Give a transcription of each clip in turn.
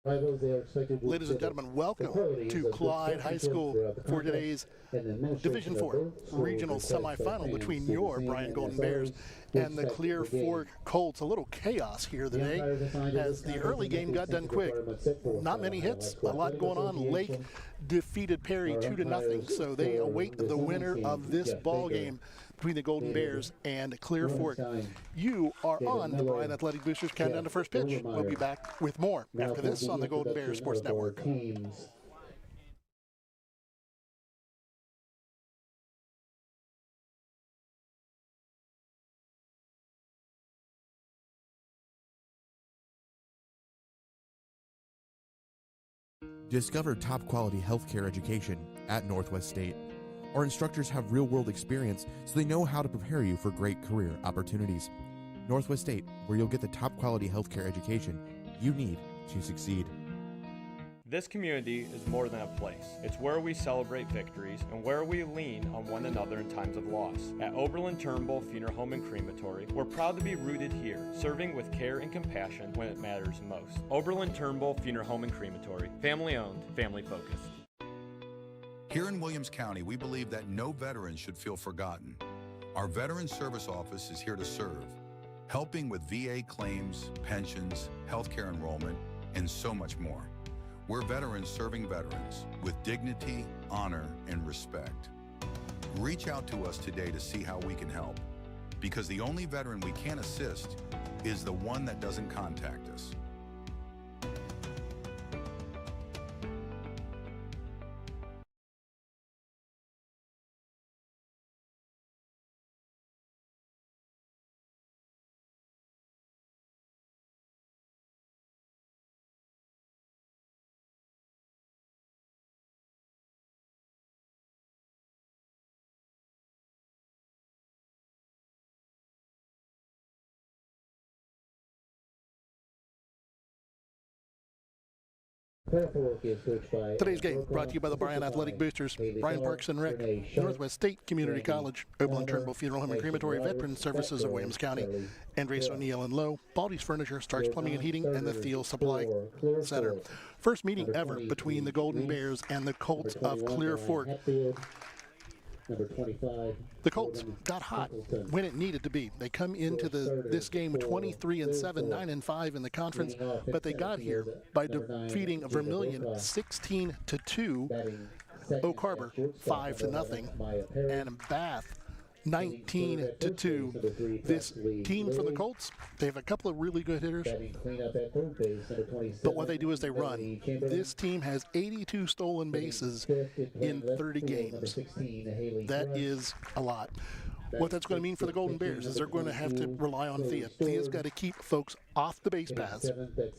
Ladies and gentlemen, welcome to Clyde High School for today's Division IV regional semifinal between your Bryan Golden Bears and the Clear Fork Colts. A little chaos here today as the early game got done quick. Not many hits, a lot going on. Lake defeated Perry 2-0, so they await the winner of this ball game between the Golden Bears and Clear Fork. You are on the Bryan Athletic Boosters Countdown to First Pitch. We'll be back with more after this on the Golden Bears Sports Network. Discover top-quality healthcare education at Northwest State. Our instructors have real-world experience, so they know how to prepare you for great career opportunities. Northwest State, where you'll get the top-quality healthcare education you need to succeed. This community is more than a place. It's where we celebrate victories and where we lean on one another in times of loss. At Oberlin-Turnbull Funeral Home and Crematory, we're proud to be rooted here, serving with care and compassion when it matters most. Oberlin-Turnbull Funeral Home and Crematory, family-owned, family-focused. Here in Williams County, we believe that no veteran should feel forgotten. Our Veteran Service Office is here to serve, helping with VA claims, pensions, healthcare enrollment, and so much more. We're veterans serving veterans with dignity, honor, and respect. Reach out to us today to see how we can help, because the only veteran we can assist is the one that doesn't contact us. Today's game brought to you by the Bryan Athletic Boosters, Bryan Parks and Rec, Northwest State Community College, Oberlin-Turnbull Funeral Home and Crematory, Veteran Services of Williams County, Andres O'Neill and Lowe, Baldy's Furniture, Starks Plumbing and Heating, and the Thiel Supply Center. First meeting ever between the Golden Bears and the Colts of Clear Fork. The Colts got hot when it needed to be. They come into this game 23-7, 9-5 in the conference, but they got here by defeating Vermilion 16-2, Oak Harbor 5-0, and Bath 19-2. This team for the Colts, they have a couple of really good hitters, but what they do is they run. This team has 82 stolen bases in 30 games. That is a lot. What that's going to mean for the Golden Bears is they're going to have to rely on Thea. Thea's got to keep folks off the base paths,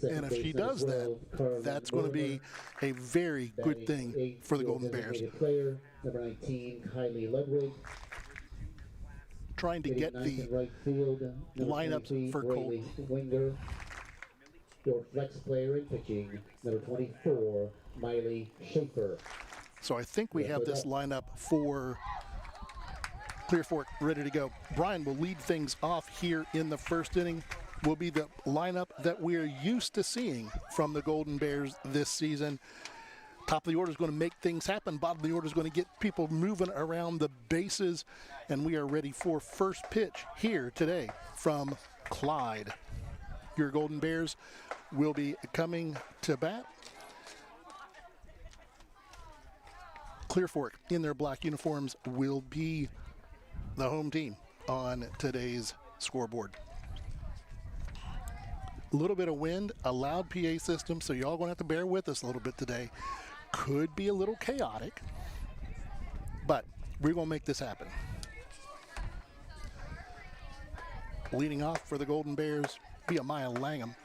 and if she does that, that's going to be a very good thing for the Golden Bears. Number 19, Kylie Ludwig. Trying to get the lineups for Colt. Winger. Your flex player in pitching, number 24, Miley Schaefer. So I think we have this lineup for Clear Fork ready to go. Bryan will lead things off here in the first inning. Will be the lineup that we're used to seeing from the Golden Bears this season. Top of the order is going to make things happen. Bottom of the order is going to get people moving around the bases. And we are ready for first pitch here today from Clyde. Your Golden Bears will be coming to bat. Clear Fork in their black uniforms will be the home team on today's scoreboard. A little bit of wind, a loud PA system, so y'all going to have to bear with us a little bit today. Could be a little chaotic, but we're going to make this happen. Leading off for the Golden Bears, be a Maya Langham.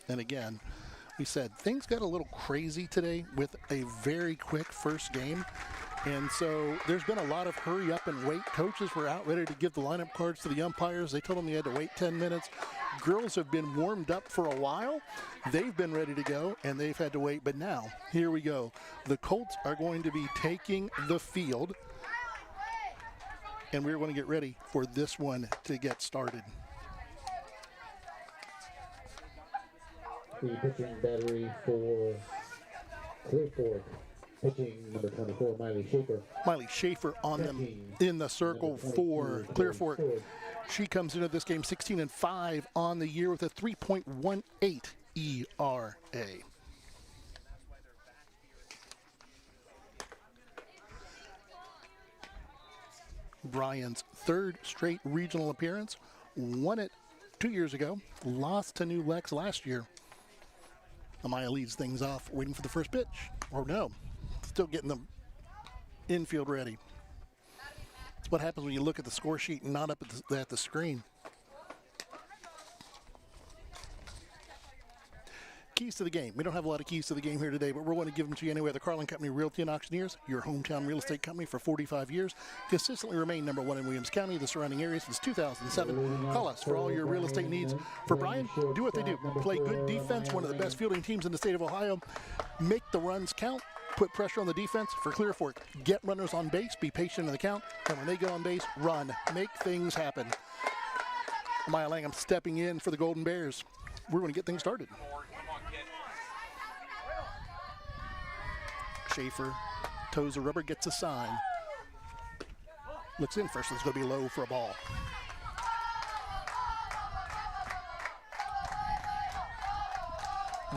And again, we said things got a little crazy today with a very quick first game. And so there's been a lot of hurry up and wait. Coaches were out ready to give the lineup cards to the umpires. They told them they had to wait 10 minutes. Girls have been warmed up for a while. They've been ready to go, and they've had to wait. But now, here we go. The Colts are going to be taking the field. and we're going to get ready for this one to get started. The pitching battery for Clear Fork. Pitching number 24, Miley Schaefer. Miley Schaefer on them in the circle for Clear Fork. She comes into this game 16-5 on the year with a 3.18 ERA. Bryan's third straight regional appearance. Won it 2 years ago. Lost to New Lex last year. Amaya leads things off, waiting for the first pitch. Or no, still getting the infield ready. That's what happens when you look at the score sheet and not up at the screen. Keys to the game. We don't have a lot of keys to the game here today, but we're going to give them to you anyway. The Carlin Company Realty and Auctioneers, your hometown real estate company for 45 years. Consistently remain number one in Williams County, the surrounding area since 2007. Call us for all your real estate needs. For Bryan, do what they do. Play good defense, one of the best fielding teams in the state of Ohio. Make the runs count. Put pressure on the defense. For Clear Fork, get runners on base. Be patient in the count. And when they get on base, run. Make things happen. Maya Langham stepping in for the Golden Bears. We're going to get things started. Schaefer toes the rubber, gets a sign. Looks in first, it's going to be low for a ball.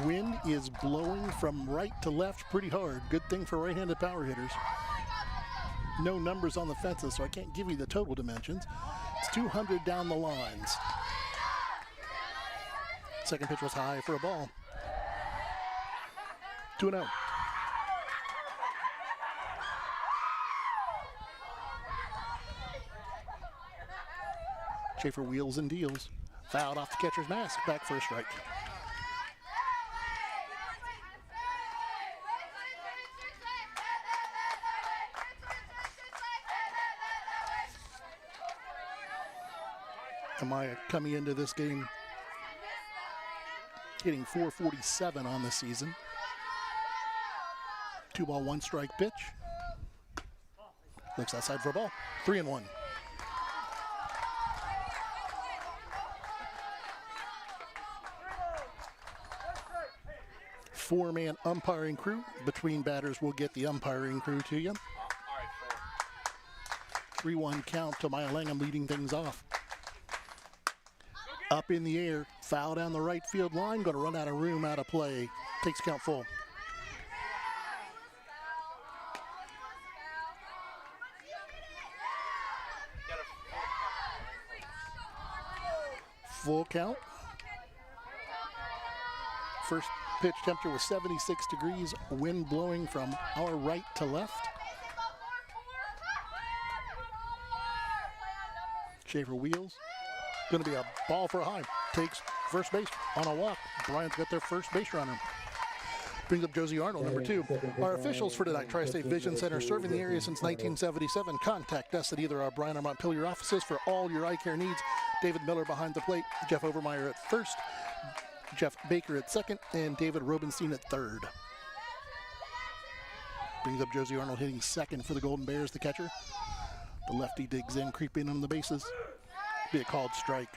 Wind is blowing from right to left pretty hard. Good thing for right-handed power hitters. No numbers on the fences, so I can't give you the total dimensions. It's 200 down the lines. Second pitch was high for a ball. 2-0. Schaefer wheels and deals. Fouled off the catcher's mask. Back for a strike. Amaya coming into this game hitting .447 on the season. 2-ball, 1-strike pitch. Looks outside for a ball. 3-1. Four-man umpiring crew. Between batters, we'll get the umpiring crew to you. 3-1 count to Maya Langham leading things off. Up in the air, foul down the right field line, going to run out of room, out of play. Takes count full. Full count. First pitch temperature was 76 degrees, wind blowing from our right to left. Schaefer wheels. Going to be a ball for a high. Takes first base on a walk. Bryan's got their first base runner. Brings up Josie Arnold, number 2. Our officials for tonight, Tri-State Vision Center, serving the area since 1977. Contact us at either our Bryan or Montpelier offices for all your eye care needs. David Miller behind the plate, Jeff Overmeyer at first, Jeff Baker at second, and David Robenstein at third. Brings up Josie Arnold hitting second for the Golden Bears, the catcher. The lefty digs in, creeping on the bases. Be a called strike.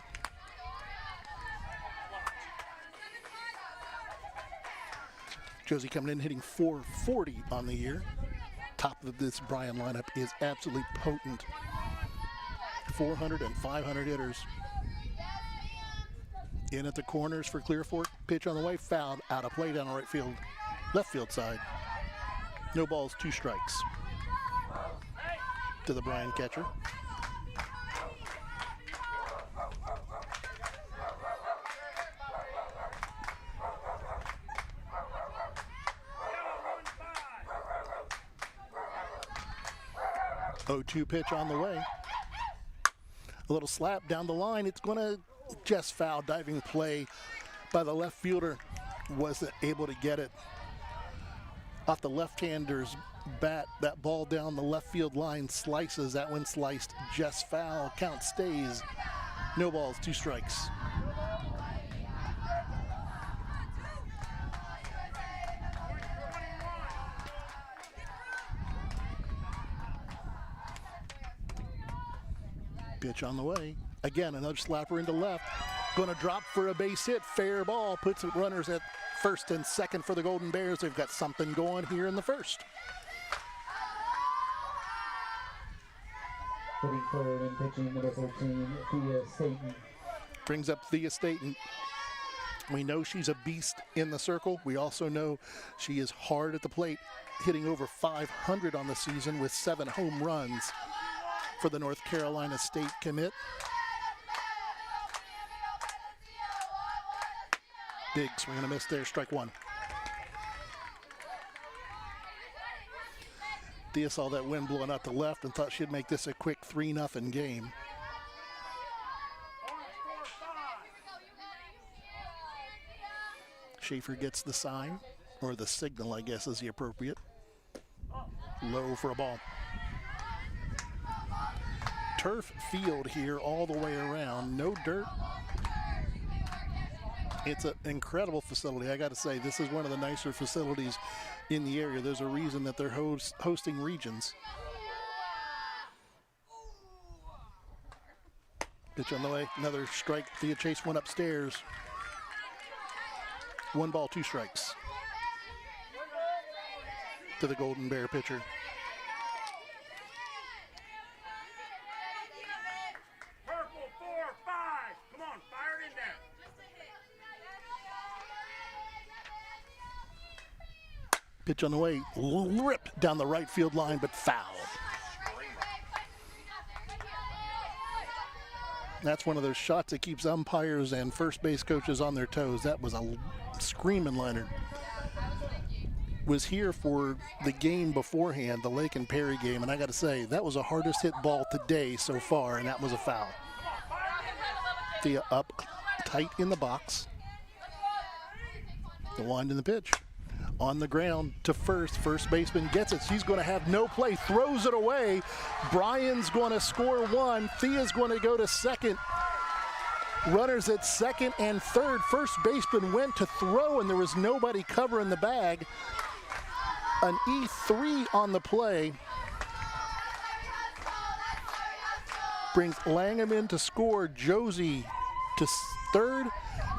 Josie coming in hitting .440 on the year. Top of this Bryan lineup is absolutely potent. 400 and 500 hitters. In at the corners for Clear Fork. Pitch on the way, fouled, out of play down the right field, left field side. No balls, 2 strikes. To the Bryan catcher. .02 pitch on the way. A little slap down the line. It's going to just foul. Diving play by the left fielder. Wasn't able to get it off the left-hander's bat. That ball down the left field line slices. That one sliced. Just foul. Count stays. No balls, 2 strikes. Pitch on the way. Again, another slapper into left. Going to drop for a base hit. Fair ball. Puts runners at first and second for the Golden Bears. They've got something going here in the first. Hitting forward and pitching number 14, Thea Staten. Brings up Thea Staten. We know she's a beast in the circle. We also know she is hard at the plate, hitting over 500 on the season with 7 home runs for the North Carolina State commit. Big swing and a miss there, strike one. Thea saw that wind blowing out to left and thought she'd make this a quick 3-0 game. Schaefer gets the sign, or the signal, I guess is the appropriate. Low for a ball. Turf field here all the way around, no dirt. It's an incredible facility. I got to say, this is one of the nicer facilities in the area. There's a reason that they're hosting regions. Pitch on the way, another strike. Thea Chase one upstairs. 1 ball, 2 strikes to the Golden Bear pitcher. Purple 4-5. Come on, fire it in there. Pitch on the way, ripped down the right field line, but foul. That's one of those shots that keeps umpires and first base coaches on their toes. That was a screaming liner. Was here for the game beforehand, the Lake and Perry game, and I got to say, that was the hardest hit ball today so far, and that was a foul. Thea up tight in the box. The wind in the pitch. On the ground to first. First baseman gets it. She's going to have no play. Throws it away. Bryan's going to score 1. Thea's going to go to second. Runners at second and third. First baseman went to throw, and there was nobody covering the bag. An E3 on the play. Brings Langham in to score. Josie to third.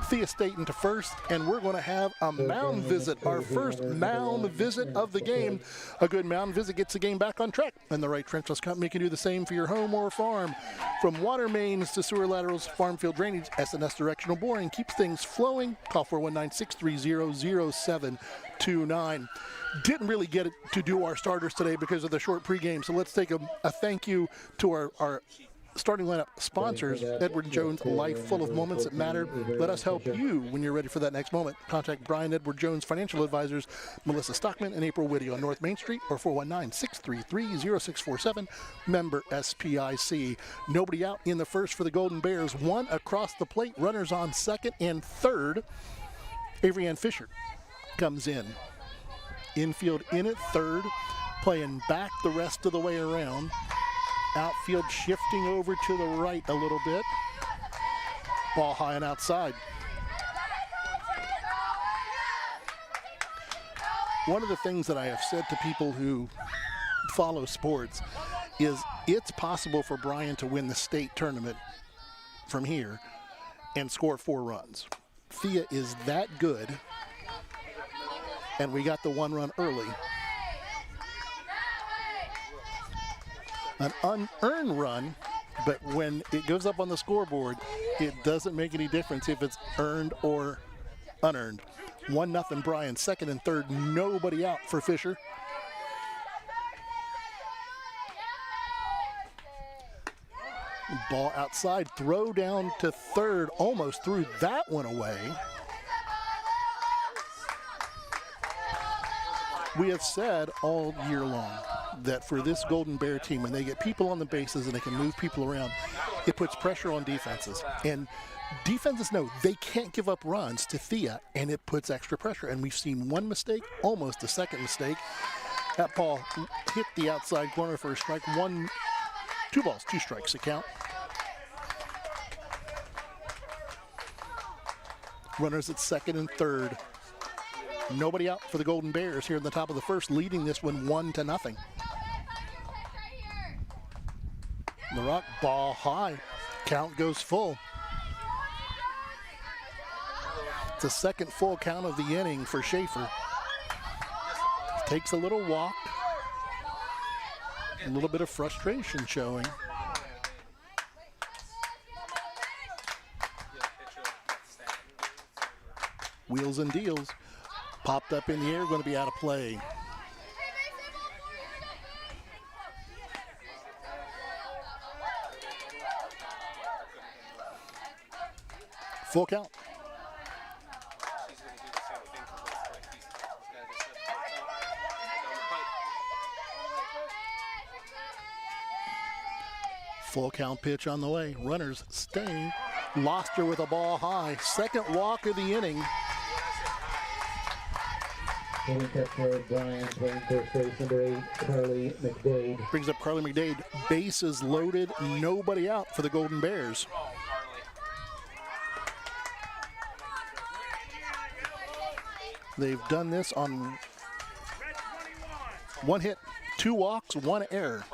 Thea Staten to first, and we're going to have a mound visit, our first mound visit of the game. A good mound visit gets the game back on track, and the Wright Trenchless Company can do the same for your home or farm. From water mains to sewer laterals, farm field drainage, S&S directional boring keeps things flowing. Call 419-630-0729. Didn't really get to do our starters today because of the short pregame, so let's take a thank you to our starting lineup sponsors. Edward Jones, a life full of moments that matter. Let us help you when you're ready for that next moment. Contact Brian Edward Jones Financial Advisors, Melissa Stockman and April Whitty on North Main Street, or 419-633-0647, member SPIC. Nobody out in the first for the Golden Bears. 1 across the plate. Runners on second and third. Avery Ann Fisher comes in. Infield in at third, playing back the rest of the way around. Outfield shifting over to the right a little bit. Ball high and outside. One of the things that I have said to people who follow sports is it's possible for Bryan to win the state tournament from here and score 4 runs. Thea is that good, and we got the 1 run early. An unearned run, but when it goes up on the scoreboard, it doesn't make any difference if it's earned or unearned. 1-0 Bryan, second and third, nobody out for Fisher. Ball outside, throw down to third, almost threw that one away. We have said all year long that for this Golden Bear team, when they get people on the bases and they can move people around, it puts pressure on defenses. And defenses know they can't give up runs to Thea, and it puts extra pressure. And we've seen 1 mistake, almost a second mistake. That ball hit the outside corner for a strike. 2 balls, 2 strikes to count. Runners at second and third. Nobody out for the Golden Bears here in the top of the first, leading this one 1-0. The rock, ball high. Count goes full. It's the second full count of the inning for Schaefer. Takes a little walk. A little bit of frustration showing. Wheels and deals. Popped up in the air, going to be out of play. Full count. Full count pitch on the way. Runners staying. Lost her with a ball high. Second walk of the inning. Playing catcher, Bryan, playing first base, number 8, Carly McDade. Brings up Carly McDade. Bases loaded, nobody out for the Golden Bears. They've done this on 1 hit, 2 walks, 1 error.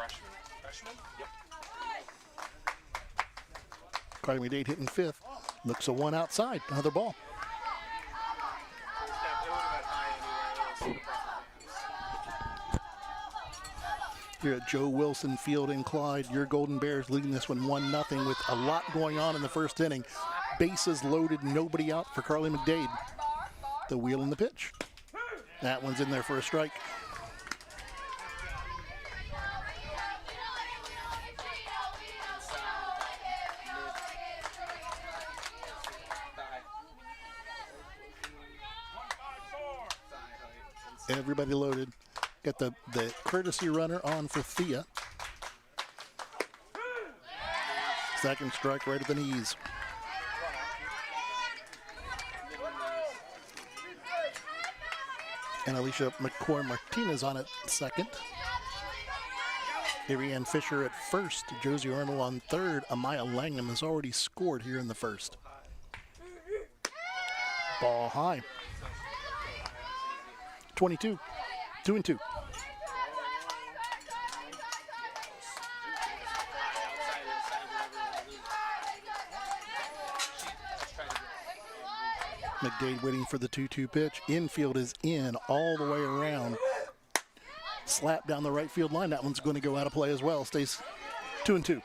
Carly McDade hitting 5th. Looks a 1 outside. Another ball. Here at Joe Wilson Field in Clyde, your Golden Bears leading this one 1-0 with a lot going on in the first inning. Bases loaded, nobody out for Carly McDade. The wheel and the pitch. That one's in there for a strike. Everybody loaded. Got the courtesy runner on for Thea. Second strike right at the knees. And Alicia McCoy-Martinez on at second. Ariane Fisher at first. Josie Arnold on third. Amaya Langham has already scored here in the first. Ball high. 22. 2-2. McDade waiting for the 2-2 pitch. Infield is in all the way around. Slap down the right field line. That one's going to go out of play as well. Stays 2-2.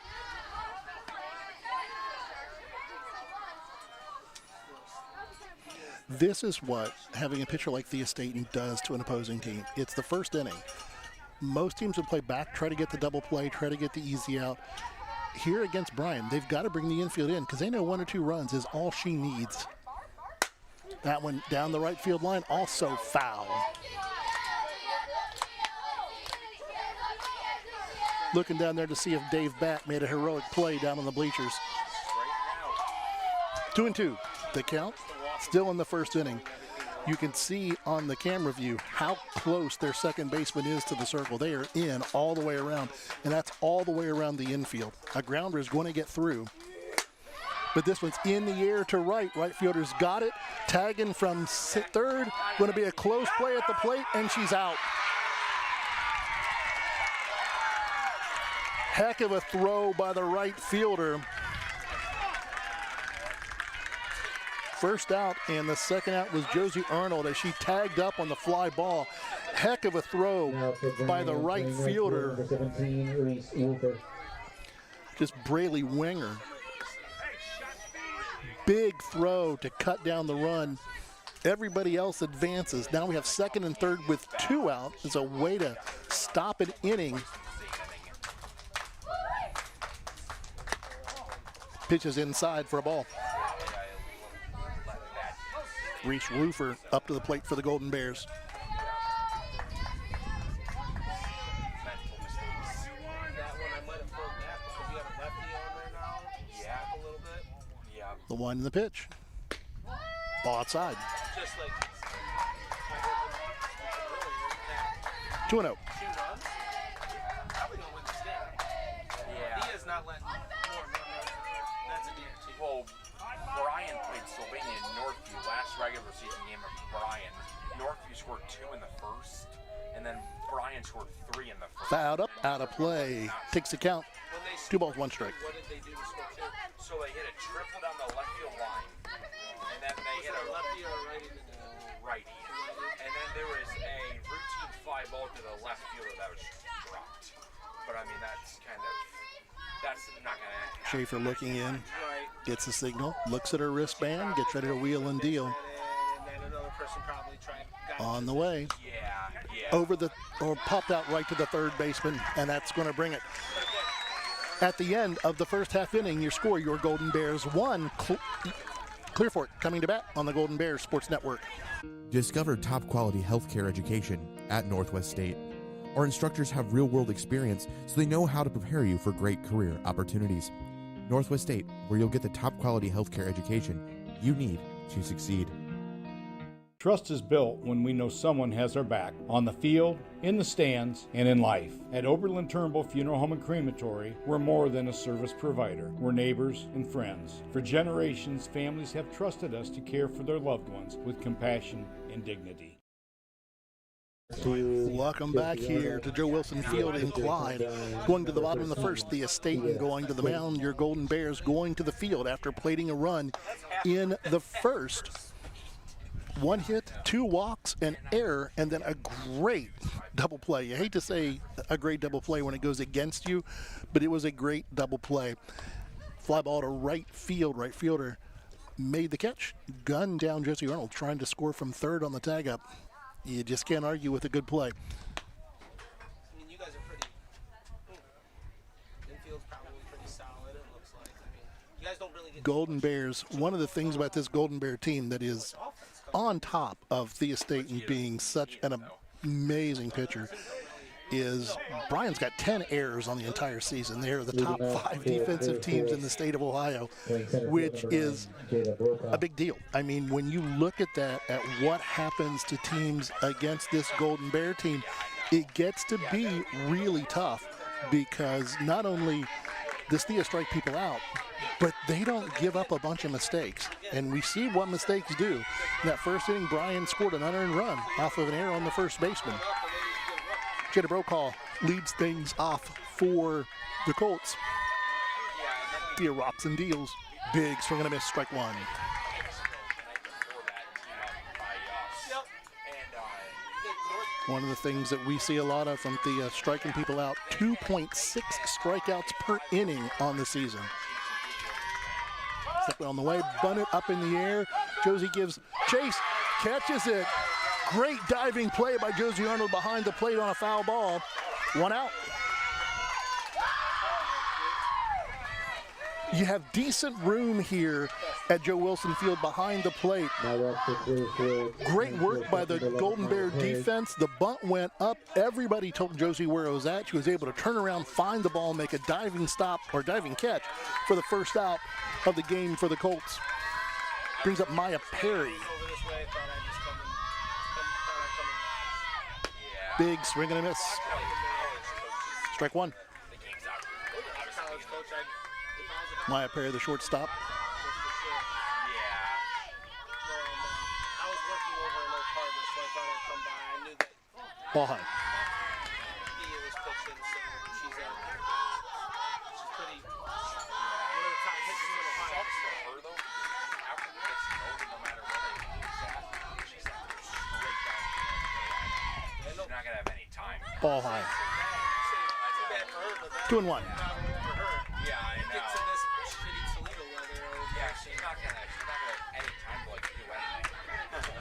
This is what having a pitcher like Thea Staten does to an opposing team. It's the first inning. Most teams would play back, try to get the double play, try to get the easy out. Here against Bryan, they've got to bring the infield in because they know 1 or 2 runs is all she needs. That one down the right field line, also foul. Looking down there to see if Dave Batt made a heroic play down on the bleachers. 2-2. The count still in the first inning. You can see on the camera view how close their second baseman is to the circle. They are in all the way around, and that's all the way around the infield. A grounder is going to get through. But this one's in the air to right. Right fielder's got it. Tagging from third. Going to be a close play at the plate, and she's out. Heck of a throw by the right fielder. First out, and the second out was Josie Arnold as she tagged up on the fly ball. Heck of a throw by the right fielder. 17, Just Braylee Winger. Big throw to cut down the run. Everybody else advances. Now we have second and third with 2 out. It's a way to stop an inning. Pitches inside for a ball. Reese Roofer up to the plate for the Golden Bears. The one in the pitch. Ball outside. 2-0. Well, Bryan played Sylvania in Northview last regular season game of Bryan. Northview scored 2 in the first, and then Bryan scored 3 in the first. Fouled up, out of play. Takes the count. When they 2 balls, 1 strike. What did they do to score 2? So they hit a triple down the left field line, and then they hit a lefty or righty. And then there was a routine fly ball to the left fielder that was dropped. But I mean, that's not going to happen. Schaefer looking in, gets the signal, looks at her wristband, gets ready to wheel and deal. And then another person probably tried. On the way. Yeah. Or popped out right to the third baseman, and that's going to bring it. At the end of the first half inning, your score, your Golden Bears 1, Clear Fork coming to bat on the Golden Bears Sports Network. Discover top quality healthcare education at Northwest State. Our instructors have real-world experience, so they know how to prepare you for great career opportunities. Northwest State, where you'll get the top quality healthcare education you need to succeed. Trust is built when we know someone has our back, on the field, in the stands, and in life. At Oberlin-Turnbull Funeral Home and Crematory, we're more than a service provider. We're neighbors and friends. For generations, families have trusted us to care for their loved ones with compassion and dignity. Welcome back here to Joe Wilson Field in Clyde. Going to the bottom of the first, the Estaten going to the mound. Your Golden Bears going to the field after plating a run in the first. 1 hit, 2 walks, an error, and then a great double play. You hate to say a great double play when it goes against you, but it was a great double play. Fly ball to right field. Right fielder made the catch. Gunned down Josie Arnold, trying to score from third on the tag up. You just can't argue with a good play. I mean, you guys are pretty. Infield's probably pretty solid, it looks like. I mean, you guys don't really get. Golden Bears, one of the things about this Golden Bear team that is on top of Thea Staten being such an amazing pitcher is Bryan's got 10 errors on the entire season. They're the top 5 defensive teams in the state of Ohio, which is a big deal. I mean, when you look at that, at what happens to teams against this Golden Bear team, it gets to be really tough because not only does Thea strike people out, but they don't give up a bunch of mistakes. And we see what mistakes do. In that first inning, Bryan scored an unearned run off of an error on the first baseman. Jada Brokaw leads things off for the Colts. Thea rocks and deals. Big swing and a miss, strike 1. One of the things that we see a lot of from Thea, striking people out, 2.6 strikeouts per inning on the season. Step on the way, bunt it up in the air. Josie gives chase, catches it. Great diving play by Josie Arnold behind the plate on a foul ball. 1 out. You have decent room here at Joe Wilson Field behind the plate. Great work by the Golden Bear defense. The bunt went up. Everybody told Josie where it was at. She was able to turn around, find the ball, make a diving stop or diving catch for the first out of the game for the Colts. Brings up Maya Perry. Big swing and a miss. Strike 1. Maya Perry, the shortstop. Ball high. Ball high. 2 and 1. Yeah, I know. Yeah, she's not gonna any time to do anything.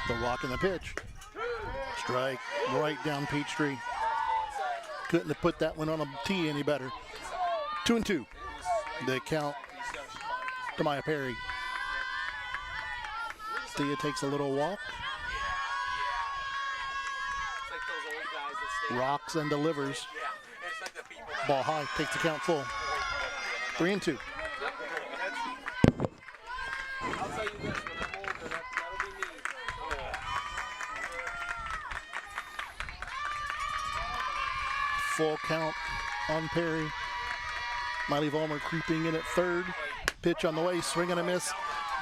The walk and the pitch. Strike right down Peachtree. Couldn't have put that one on a tee any better. 2 and 2. The count to Maya Perry. Thea takes a little walk. Rocks and delivers. Ball high, takes the count full. 3 and 2. Full count on Perry. Miley Vollmer creeping in at third. Pitch on the way, swing and a miss.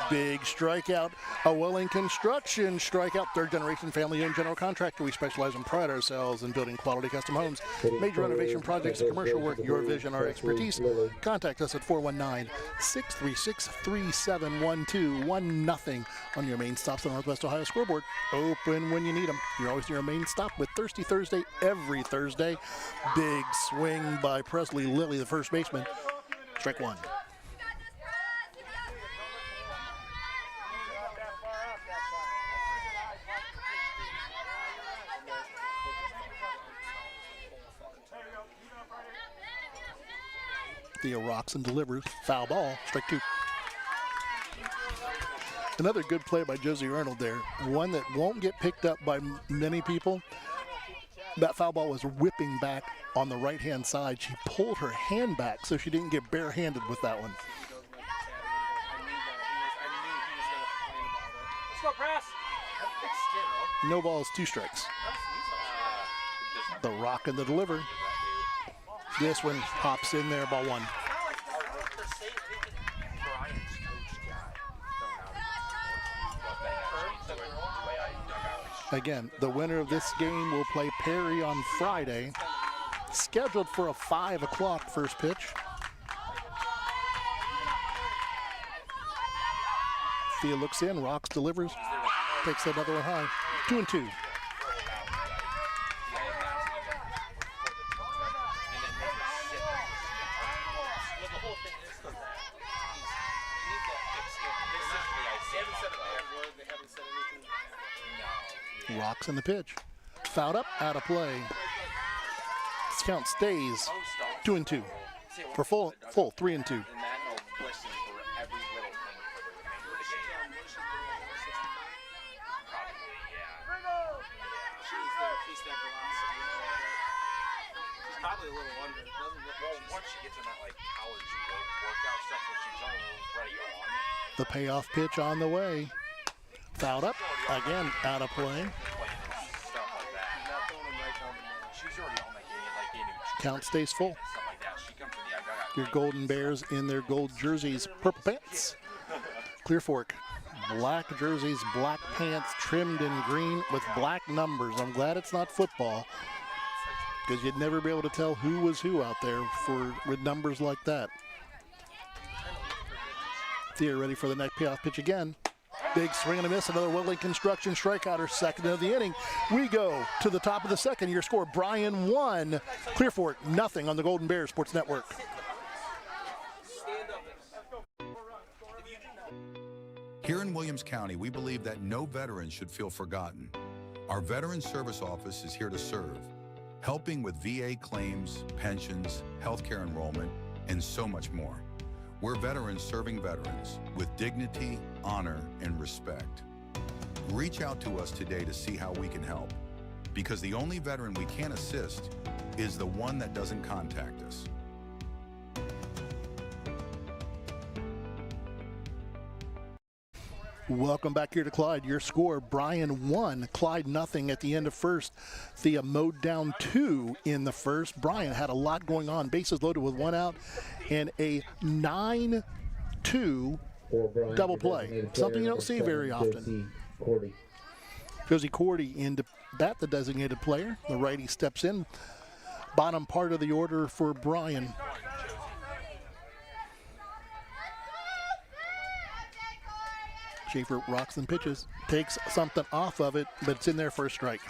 Big strikeout. A Welling Construction strikeout. Third-generation family-owned general contractor. We specialize and pride ourselves in building quality custom homes. Major renovation projects and commercial work. Your vision, our expertise. Contact us at 419-636-3712. 1-0 on your main stops on Northwest Ohio scoreboard. Open when you need them. You're always your main stop with Thirsty Thursday every Thursday. Big swing by Presley Lilly, the first baseman. Strike one. Thea rocks and delivers. Foul ball. Strike two. Another good play by Josie Arnold there. One that won't get picked up by many people. That foul ball was whipping back on the right-hand side. She pulled her hand back so she didn't get bare-handed with that one. Let's go, press. No balls, 2 strikes. The rock and the deliver. This one pops in there, ball one. Again, the winner of this game will play Perry on Friday. Scheduled for a 5 o'clock first pitch. Thea looks in, rocks, delivers, takes another one high. 2-2. Rocks in the pitch. Fouled up, out of play. This count stays 2-2. For full 3-2. Probably a little under. It doesn't look well, once she gets in that like college workout stuff where she's already on. The payoff pitch on the way. Fouled up, again out of play. Count stays full. Your Golden Bears in their gold jerseys, purple pants. Clear Fork, black jerseys, black pants, trimmed in green with black numbers. I'm glad it's not football, because you'd never be able to tell who was who out there with numbers like that. Thea ready for the next payoff pitch again. Big swing and a miss, another Welling Construction strikeout, her second of the inning. We go to the top of the second. Your score, Bryan 1, Clear Fork 0 on the Golden Bears Sports Network. Here in Williams County, we believe that no veteran should feel forgotten. Our Veteran Service Office is here to serve, helping with VA claims, pensions, healthcare enrollment, and so much more. We're veterans serving veterans with dignity, honor, and respect. Reach out to us today to see how we can help, because the only veteran we can assist is the one that doesn't contact us. Welcome back here to Clyde. Your score, Bryan 1, Clyde 0 at the end of first. Thea mowed down 2 in the first. Bryan had a lot going on. Bases loaded with 1 out and a 9-2 double play. Something you don't see very often. Josie Cordy in to bat the designated player. The righty steps in. Bottom part of the order for Bryan. Schaefer rocks and pitches, takes something off of it, but it's in there for a strike.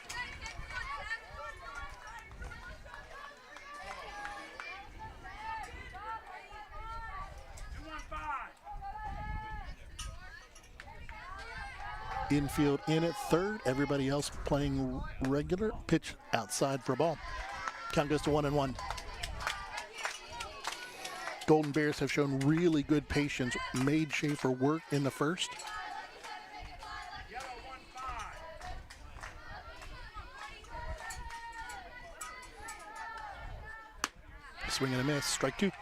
Infield in at third, everybody else playing regular. Pitch outside for a ball. Count goes to 1-1. Golden Bears have shown really good patience, made Schaefer work in the first. Swing and a miss, strike 2.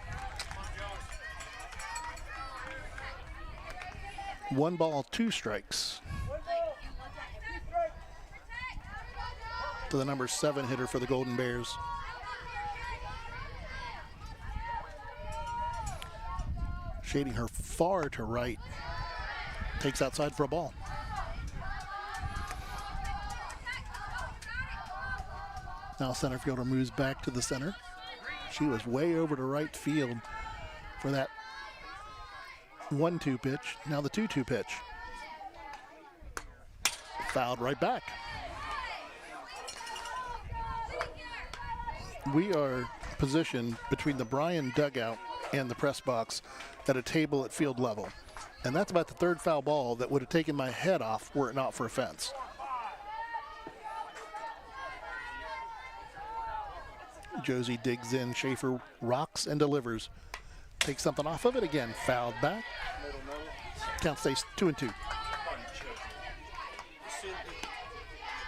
1 ball, 2 strikes. To the number 7 hitter for the Golden Bears. Shading her far to right. Takes outside for a ball. Now center fielder moves back to the center. She was way over to right field for that 1-2 pitch. Now the 2-2 pitch. Fouled right back. We are positioned between the Bryan dugout and the press box at a table at field level. And that's about the third foul ball that would have taken my head off were it not for a fence. Josie digs in, Schaefer rocks and delivers. Takes something off of it again, fouled back. Count stays 2-2.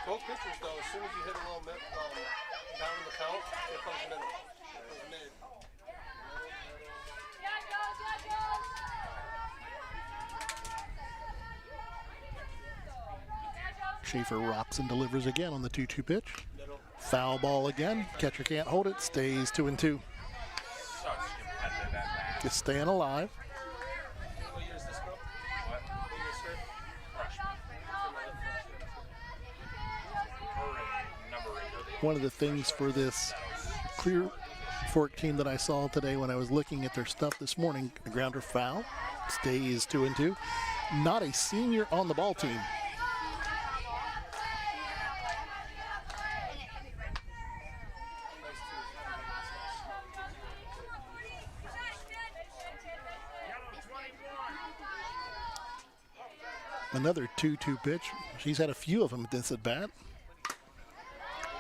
Both pitchers, though, as soon as you hit a little bit down in the count, here comes middle. Mid. Schaefer rocks and delivers again on the 2-2 pitch. Foul ball again. Catcher can't hold it. Stays 2-2. Just staying alive. What year is this girl? What year is her? One of the things for this Clear Fork team that I saw today when I was looking at their stuff this morning, a grounder foul. Stays 2-2. Not a senior on the ball team. Another 2-2 pitch. She's had a few of them at this at bat.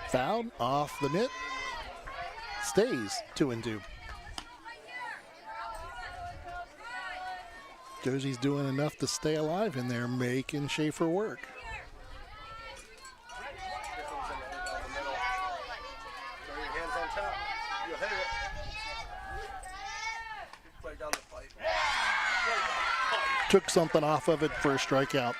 Fouled off the mitt. Stays 2-2. Josie's doing enough to stay alive in there, making Schaefer work. Took something off of it for a strikeout.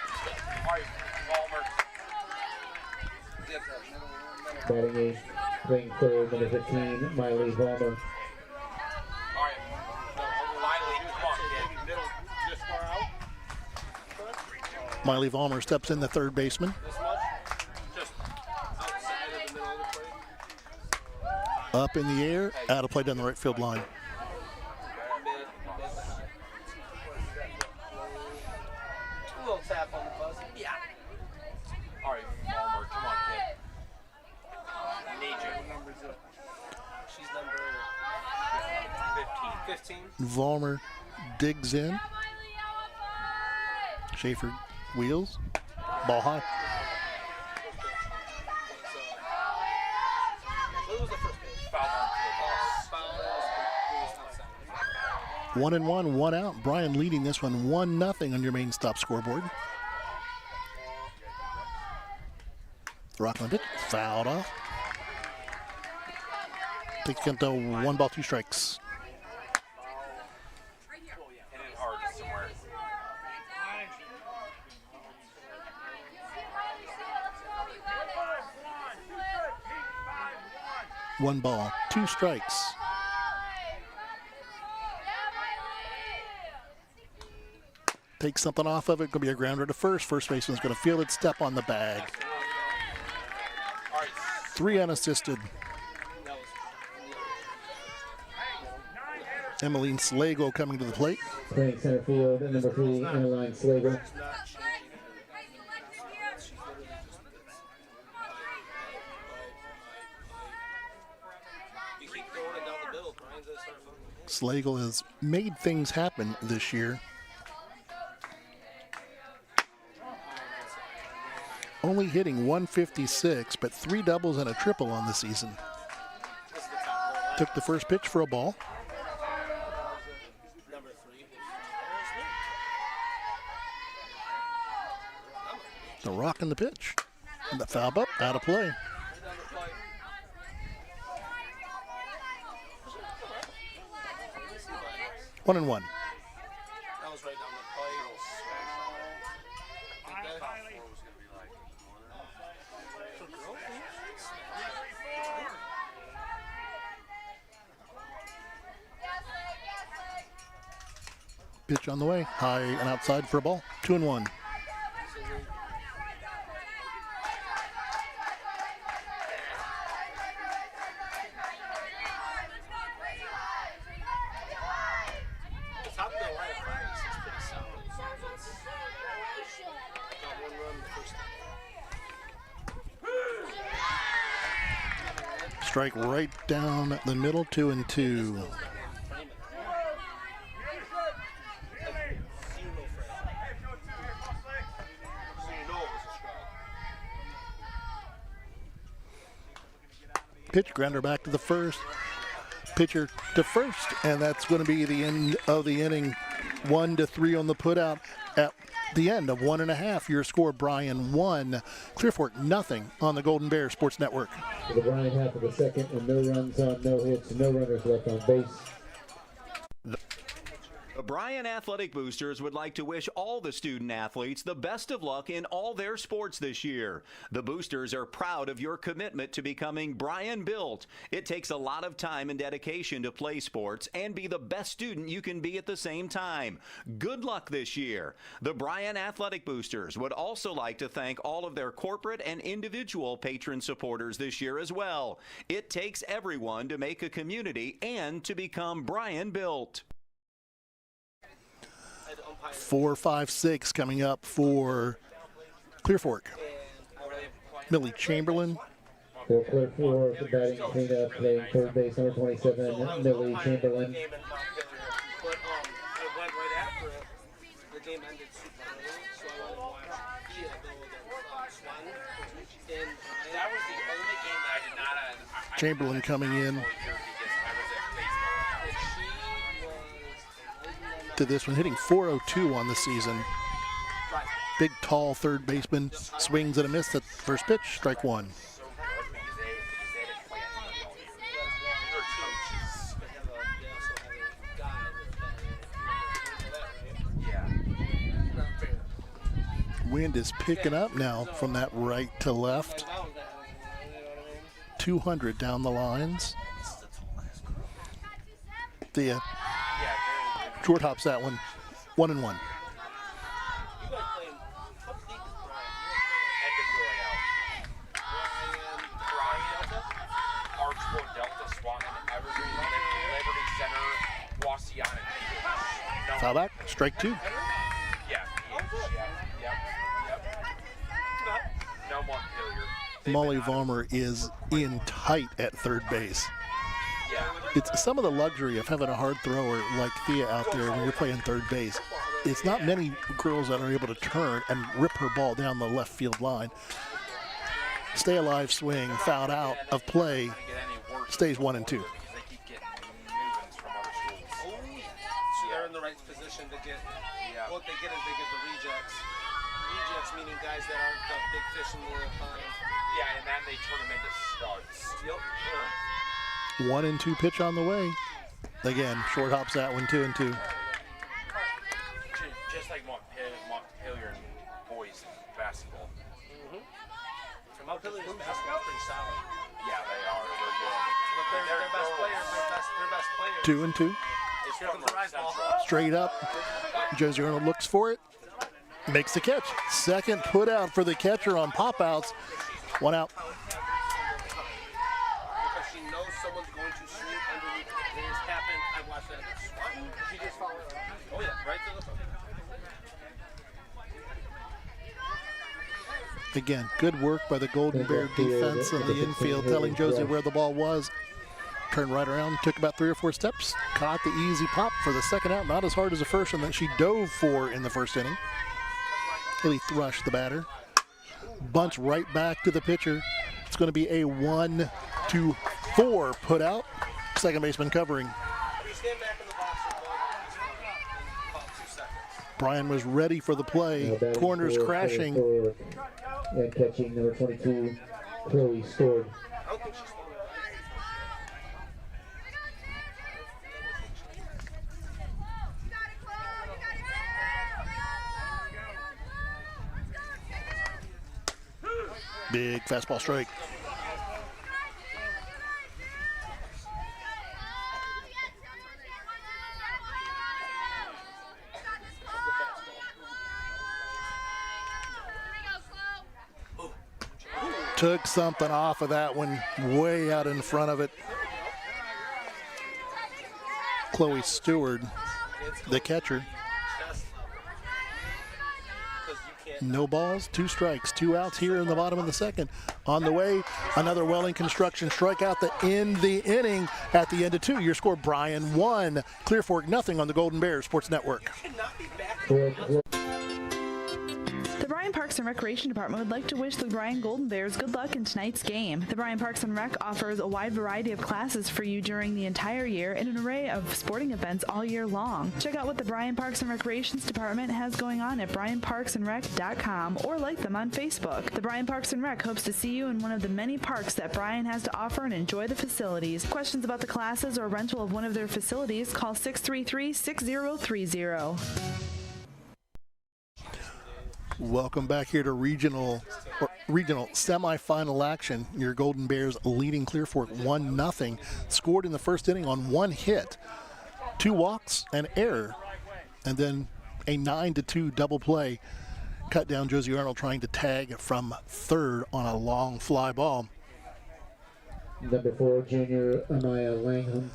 Batting eighth, playing third, number 15, Miley Vollmer. Miley Vollmer steps in, the third baseman. Up in the air, out of play down the right field line. Tap on the buzz. Yeah. All right, Palmer, come on, kid. I need you. What number is it? She's number 15. 15. Vollmer digs in. Schaefer wheels. Ball high. What was the first pitch? Foul on 1-1, 1 out. Bryan leading this one 1-0 on your main stop scoreboard. Rockland pitch, fouled off. Takes him to 1 ball, 2 strikes. Hit it hard somewhere. 1 ball, 2 strikes. Take something off of it. Going to be a grounder to first. First baseman's going to field it, step on the bag. 3 unassisted. Emmeline Slagle coming to the plate. Playing center field, number 3, Emmeline Slagle. Slagle has made things happen this year. Only hitting 156, but 3 doubles and a triple on the season. Took the first pitch for a ball. The rock in the pitch. And the foul up, out of play. One and one. That was right down the plate. Pitch on the way, high and outside for a ball. 2-1. Strike right down the middle, 2-2. Pitch, grounder back to the first. Pitcher to first, and that's going to be the end of the inning. 1-3 on the putout at the end of 1.5. Your score, Bryan 1, Clear Fork 0 on the Golden Bears Sports Network. For the Bryan half of the second, and no runs on, no hits, no runners left on base. The Bryan Athletic Boosters would like to wish all the student athletes the best of luck in all their sports this year. The Boosters are proud of your commitment to becoming Bryan built. It takes a lot of time and dedication to play sports and be the best student you can be at the same time. Good luck this year. The Bryan Athletic Boosters would also like to thank all of their corporate and individual patron supporters this year as well. It takes everyone to make a community and to become Bryan built. 4-5-6 coming up for Clear Fork. Millie Chamberlain. For Clear Fork, batting cleanup, playing third base, number 27, Millie Chamberlain. But I went right after it. The game ended super early, so I wanted to watch Thea go against Swan. And That was the only game that I did not. Chamberlain coming in to this one, hitting .402 on the season. Big, tall third baseman, swings and a miss at first pitch, strike one. Wind is picking up now from that right to left. 200 down the lines. Thea short hops that one. 1-1. NWOAL. Archwood, Delta, Swan, Evergreen, Liberty Center, Wasion, and Foul back, strike two. Yeah. No more Hilliard. Molly Vollmer is in tight at third base. It's some of the luxury of having a hard thrower like Thea out there when you're playing third base. It's not many girls that are able to turn and rip her ball down the left field line. Stay alive swing, fouled out of play, stays 1-2. so they're in the right position to get, what they get is they get the rejects. Rejects meaning guys that aren't the big fish in the pond. Yeah, and then they turn them into studs. Yep. 1-2 pitch on the way. Again, short hops that one, 2-2. Just like Montpelier and boys basketball. Montpelier's basketball is pretty solid. Yeah, they are. But their best players, their best players. 2-2. Here comes the rise ball. Straight up. Josie Arnold looks for it. Makes the catch. Second put out for the catcher on pop outs. One out. Someone's going to swing underneath. It has happened. I watched that. She just followed. Oh yeah, right to the front. Again, good work by the Golden Bear defense in the infield, telling Josie where the ball was. Turned right around, took about 3 or 4 steps, caught the easy pop for the second out. Not as hard as the first one that she dove for in the first inning. Haley Thrush, the batter. Bunts right back to the pitcher. It's going to be a 1-4 put out. Second baseman covering. Bryan was ready for the play. Corners crashing. And catching number 22, Chloe scored. Big fastball strike. Took something off of that one, way out in front of it. Chloe Stewart, the catcher. No balls, 2 strikes, 2 outs here in the bottom of the second. On the way, another Welling Construction strikeout to end the inning at the end of 2. Your score, Bryan 1, Clear Fork 0 on the Golden Bears Sports Network. The Bryan Parks and Recreation Department would like to wish the Bryan Golden Bears good luck in tonight's game. The Bryan Parks and Rec offers a wide variety of classes for you during the entire year and an array of sporting events all year long. Check out what the Bryan Parks and Recreations Department has going on at bryanparksandrec.com or like them on Facebook. The Bryan Parks and Rec hopes to see you in one of the many parks that Bryan has to offer and enjoy the facilities. Questions about the classes or rental of one of their facilities, call 633-6030. Welcome back here to regional semifinal action. Your Golden Bears leading Clear Fork 1-0. Scored in the first inning on 1 hit, 2 walks, an error, and then a 9-2 double play. Cut down Josie Arnold trying to tag from third on a long fly ball. Number 4, junior Amaya Langham.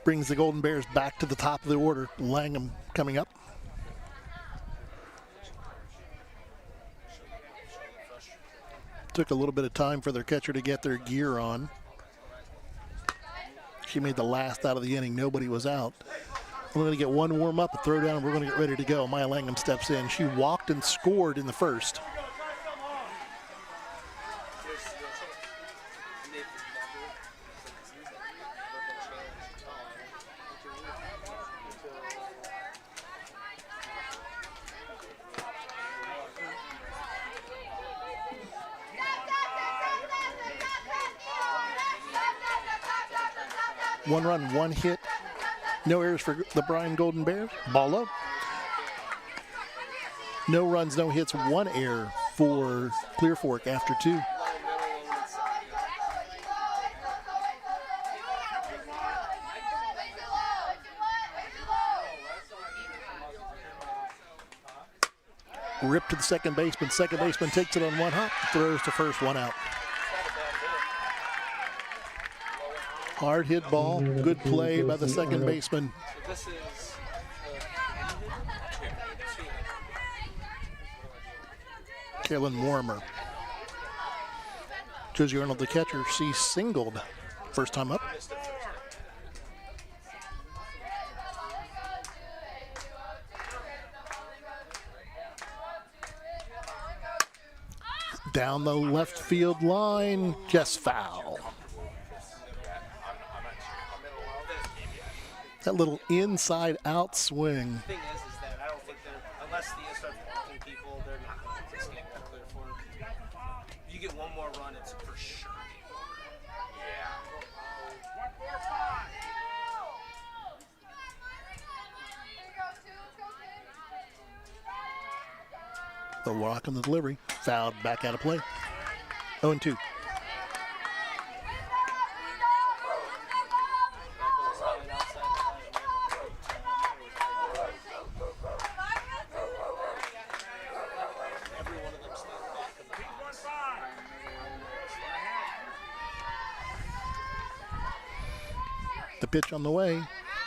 Brings the Golden Bears back to the top of the order. Langham coming up. Took a little bit of time for their catcher to get their gear on. She made the last out of the inning. Nobody was out. We're going to get one warm up, a throw down, and we're going to get ready to go. Maya Langham steps in. She walked and scored in the first. One run, 1 hit, no errors for the Bryan Golden Bears. Ball low. No runs, no hits, 1 error for Clear Fork after 2. Rip to the second baseman. Second baseman takes it on 1 hop, throws to first, 1 out. Hard hit ball, good play by the second baseman. Kaylin Warmer. Josie Arnold, the catcher, she singled first time up. Down the left field line, just foul. That little inside-out swing. The thing is that I don't think they're, unless the start walking people, they're not going to escape that Clear Fork. If you get one more run, it's for sure. Yeah. 1-4-5. The walk on the delivery, fouled back out of play. 0-2. The pitch on the way,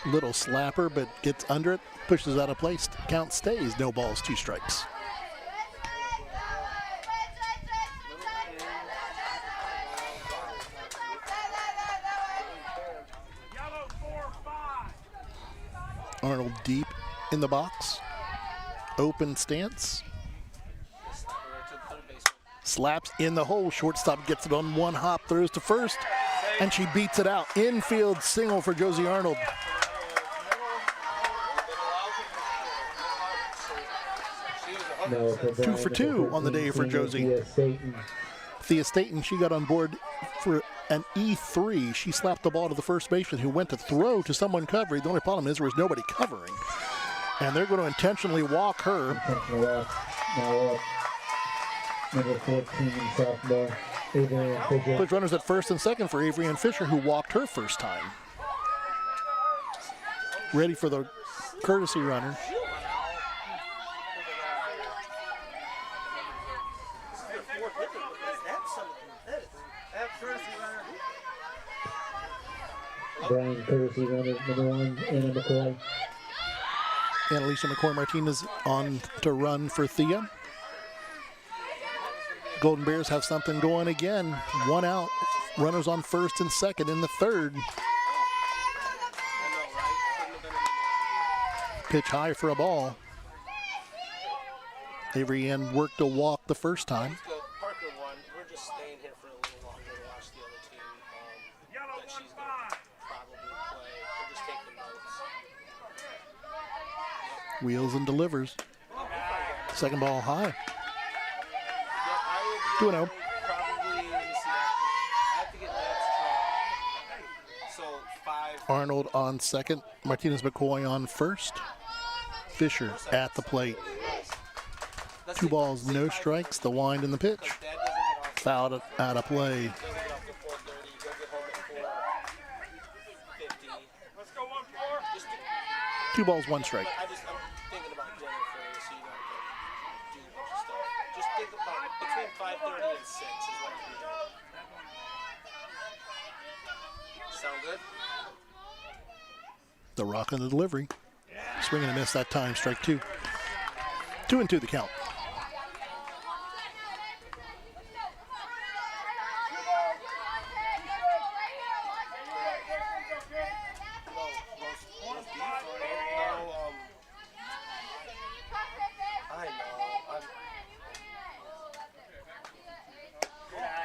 little slapper, but gets under it, pushes out of place. Count stays, no balls, 2 strikes. Arnold deep in the box, open stance. Slaps in the hole, shortstop gets it on 1 hop, throws to first, and she beats it out. Infield single for Josie Arnold. No, 2 for 2 on the day for Josie. Thea Staten, she got on board for an E3. She slapped the ball to the first baseman who went to throw to someone covering. The only problem is there was nobody covering. And they're going to intentionally walk her. Now number 14, sophomore, Avery Fisher. Puts runners at first and second for Avery and Fisher, who walked her first time. Ready for the courtesy runner. Bryan courtesy runner number 1, Anna McCoy. And Alicia McCoy-Martinez on to run for Thea. Golden Bears have something going again. 1 out, runners on first and second in the third. Pitch high for a ball. Avery Ann worked a walk the first time. Parker won. We're just staying here for a little longer to watch the other team that she's going to probably play. We're just taking notes. Wheels and delivers. Second ball high. 2-0. Probably, let me see, I have to get Dad's truck. So 5. Arnold on second. Martinez McCoy on first. Fisher at the plate. 2 balls, no strikes. The wind and the pitch. Fouled out of play. Let's go 1-4. 2 balls, 1 strike. I'm thinking about Jennifer, so you don't do a bunch of stuff. Just think about between 5:30 and 6 is what I'm doing. Sound good? The rock on the delivery. Swing and a miss that time. Strike 2. 2-2 the count.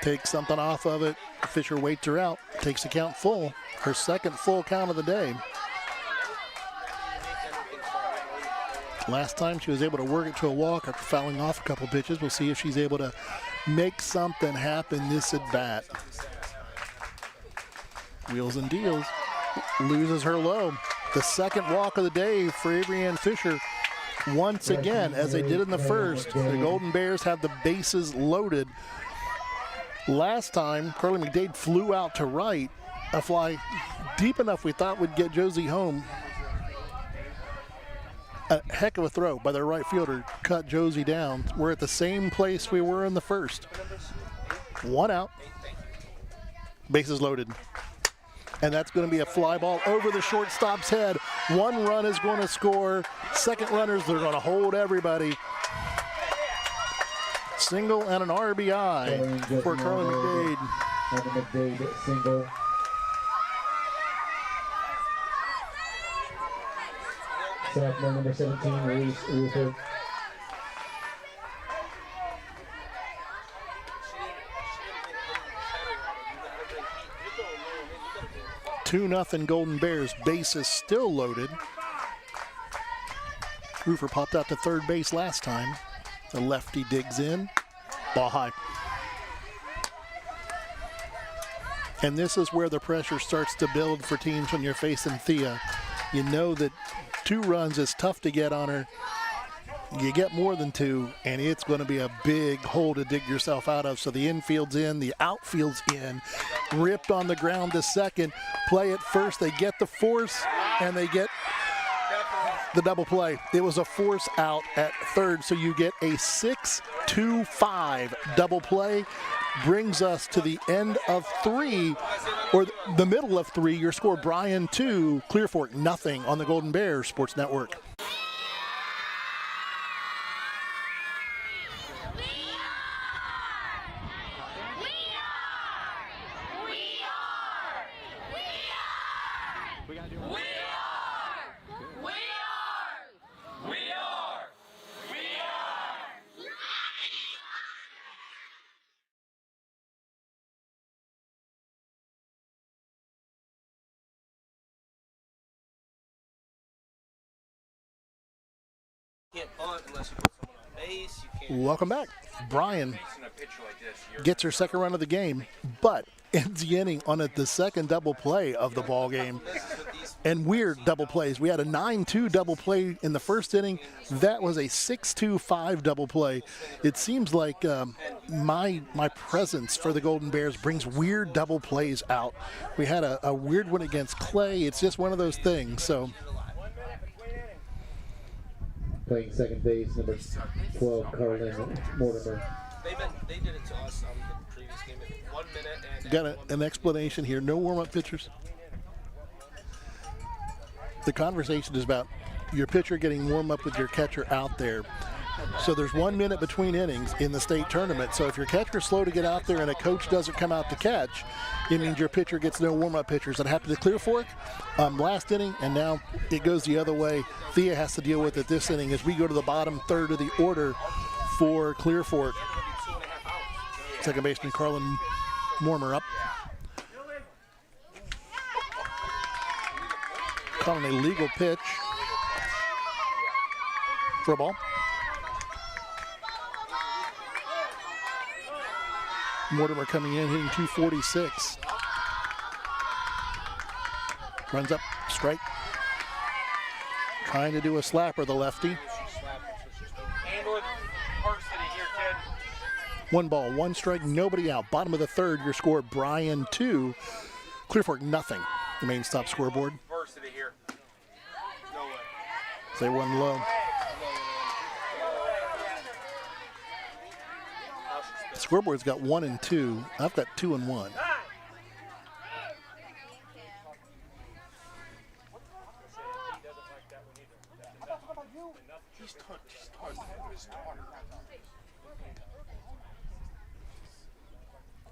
Takes something off of it. Fisher waits her out. Takes the count full. Her second full count of the day. Last time she was able to work it to a walk after fouling off a couple pitches. We'll see if she's able to make something happen this at bat. Wheels and deals. Loses her low. The second walk of the day for Avery Ann Fisher. Once again, as they did in the first, the Golden Bears have the bases loaded. Last time, Carly McDade flew out to right. A fly deep enough we thought would get Josie home. A heck of a throw by their right fielder. Cut Josie down. We're at the same place we were in the first. 1 out. Bases loaded. And that's going to be a fly ball over the shortstop's head. 1 run is going to score. Second runners, they're going to hold everybody. Single and an RBI for Carly McDade. McDade single. Sophomore number 17, Reese Ruther. Two nothing Golden Bears. Bases still loaded. Roofer popped out to third base last time. The lefty digs in. Ball high. And this is where the pressure starts to build for teams when you're facing Thea. You know that 2 runs is tough to get on her. You get more than 2, and it's going to be a big hole to dig yourself out of. So the infield's in, the outfield's in. Ripped on the ground to second. Play at first. They get the force, and they get the double play. It was a force out at third, so you get a 6-2-5 double play. Brings us to the end of 3, or the middle of 3. Your score, Bryan 2, Clear Fork nothing on the Golden Bears Sports Network. Can't bunt unless you put someone on base. You can't. Welcome back. Bryan gets her second run of the game, but ends the inning on the second double play of the ball game. And weird double plays. We had a 9-2 double play in the first inning. That was a 6-2-5 double play. It seems like my presence for the Golden Bears brings weird double plays out. We had a weird one against Clay. It's just one of those things. So. Playing second base, number 12, Carlin Mortimer. They did it to us on the previous game in 1 minute. And Got an explanation here. No warm-up pitchers? the conversation is about your pitcher getting warm up with your catcher out there. So there's 1 minute between innings in the state tournament. So if your catcher's slow to get out there and a coach doesn't come out to catch, it means your pitcher gets no warm-up pitchers. That happened to Clear Fork last inning, and now it goes the other way. Thea has to deal with it this inning as we go to the bottom third of the order for Clear Fork. Second baseman Carlin Mormer up. Calling a legal pitch for a ball. Mortimer coming in, hitting 246. Runs up, strike. Trying to do a slapper, the lefty. One ball, one strike, nobody out. Bottom of the third, your score, Bryan 2. Clear Fork nothing. The main stop scoreboard. They won low. The scoreboard's got 1 and 2. I've got 2 and 1.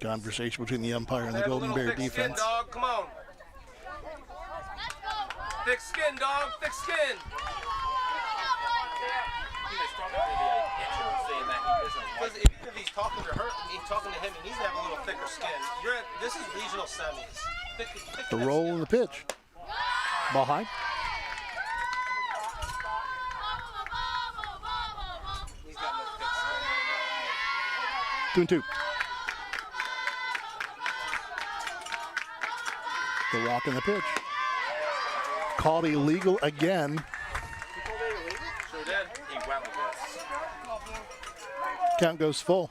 Conversation between the umpire and the Golden Bear defense. Skin, dog. Come on. Thick skin, dog. Thick skin. Because if he's talking to her, he's talking to him, he needs to have a little thicker skin. This is regional semis. Thick the roll and the pitch. Ball high. He's got no thick skin. 2 and 2. The rock and the pitch. Called illegal again. Sure did. He went with this. Count goes full.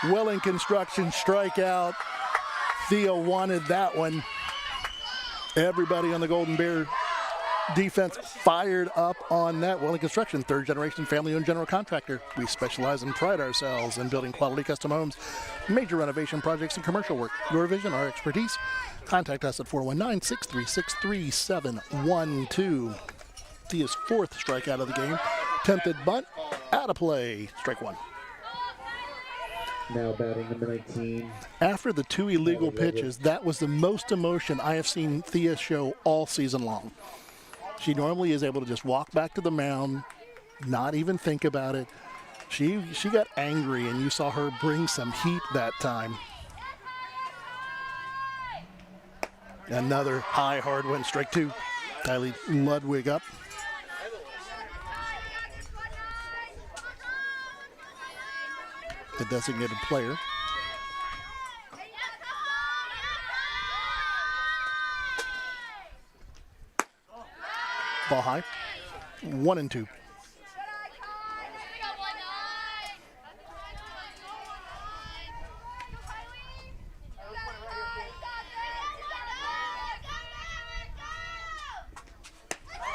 Welling Construction strikeout. Theo wanted that one. Everybody on the Golden Bear defense fired up on that. Welling Construction, third generation family-owned general contractor. We specialize and pride ourselves in building quality custom homes, major renovation projects, and commercial work. Your vision, our expertise. Contact us at 419-636-3712. Thea's fourth strikeout of the game. Tempted bunt, out of play. Strike one. Now batting number 19. After the 2 illegal pitches, that was the most emotion I have seen Thea show all season long. She normally is able to just walk back to the mound, not even think about it. She got angry, and you saw her bring some heat that time. Another high, hard one, strike 2. Kylie Ludwig up. The designated player. Ball high. 1 and 2.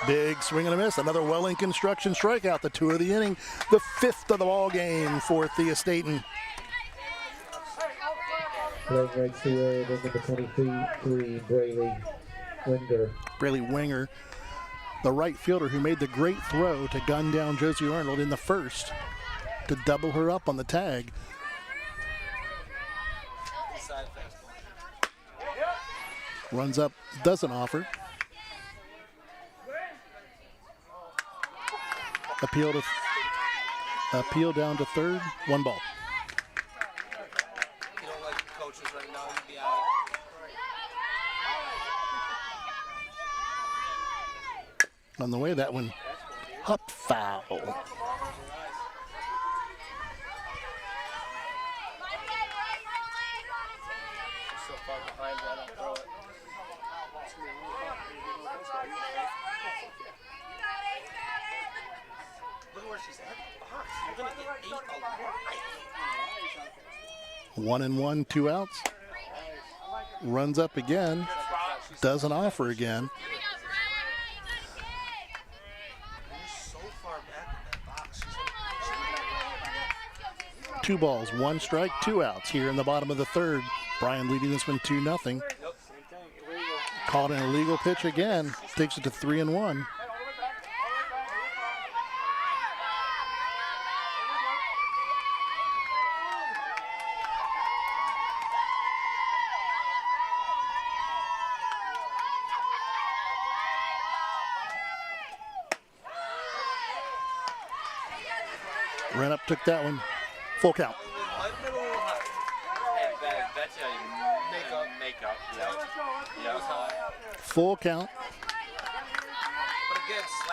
Big swing and a miss. Another Welling Construction strikeout. The 2 of the inning. The 5th of the ball game for Thea Staten. Playing right field, number 23, Braylee Winger. Braylee Winger, the right fielder who made the great throw to gun down Josie Arnold in the first to double her up on the tag. Runs up, doesn't offer. Appeal down to third, 1 ball. You don't like the coaches right now, you'd be out. On the way, that one, hop foul. So far behind, why not throw it? Look at where she's at. You're going to get 8 alive. 1 and 1, 2 outs. Runs up again. Doesn't offer again. 2 balls, 1 strike, 2 outs here in the bottom of the third. Bryan leading this one 2-0. Called an illegal pitch again. Takes it to 3-1. Ran up, took that one. Full count. Full count.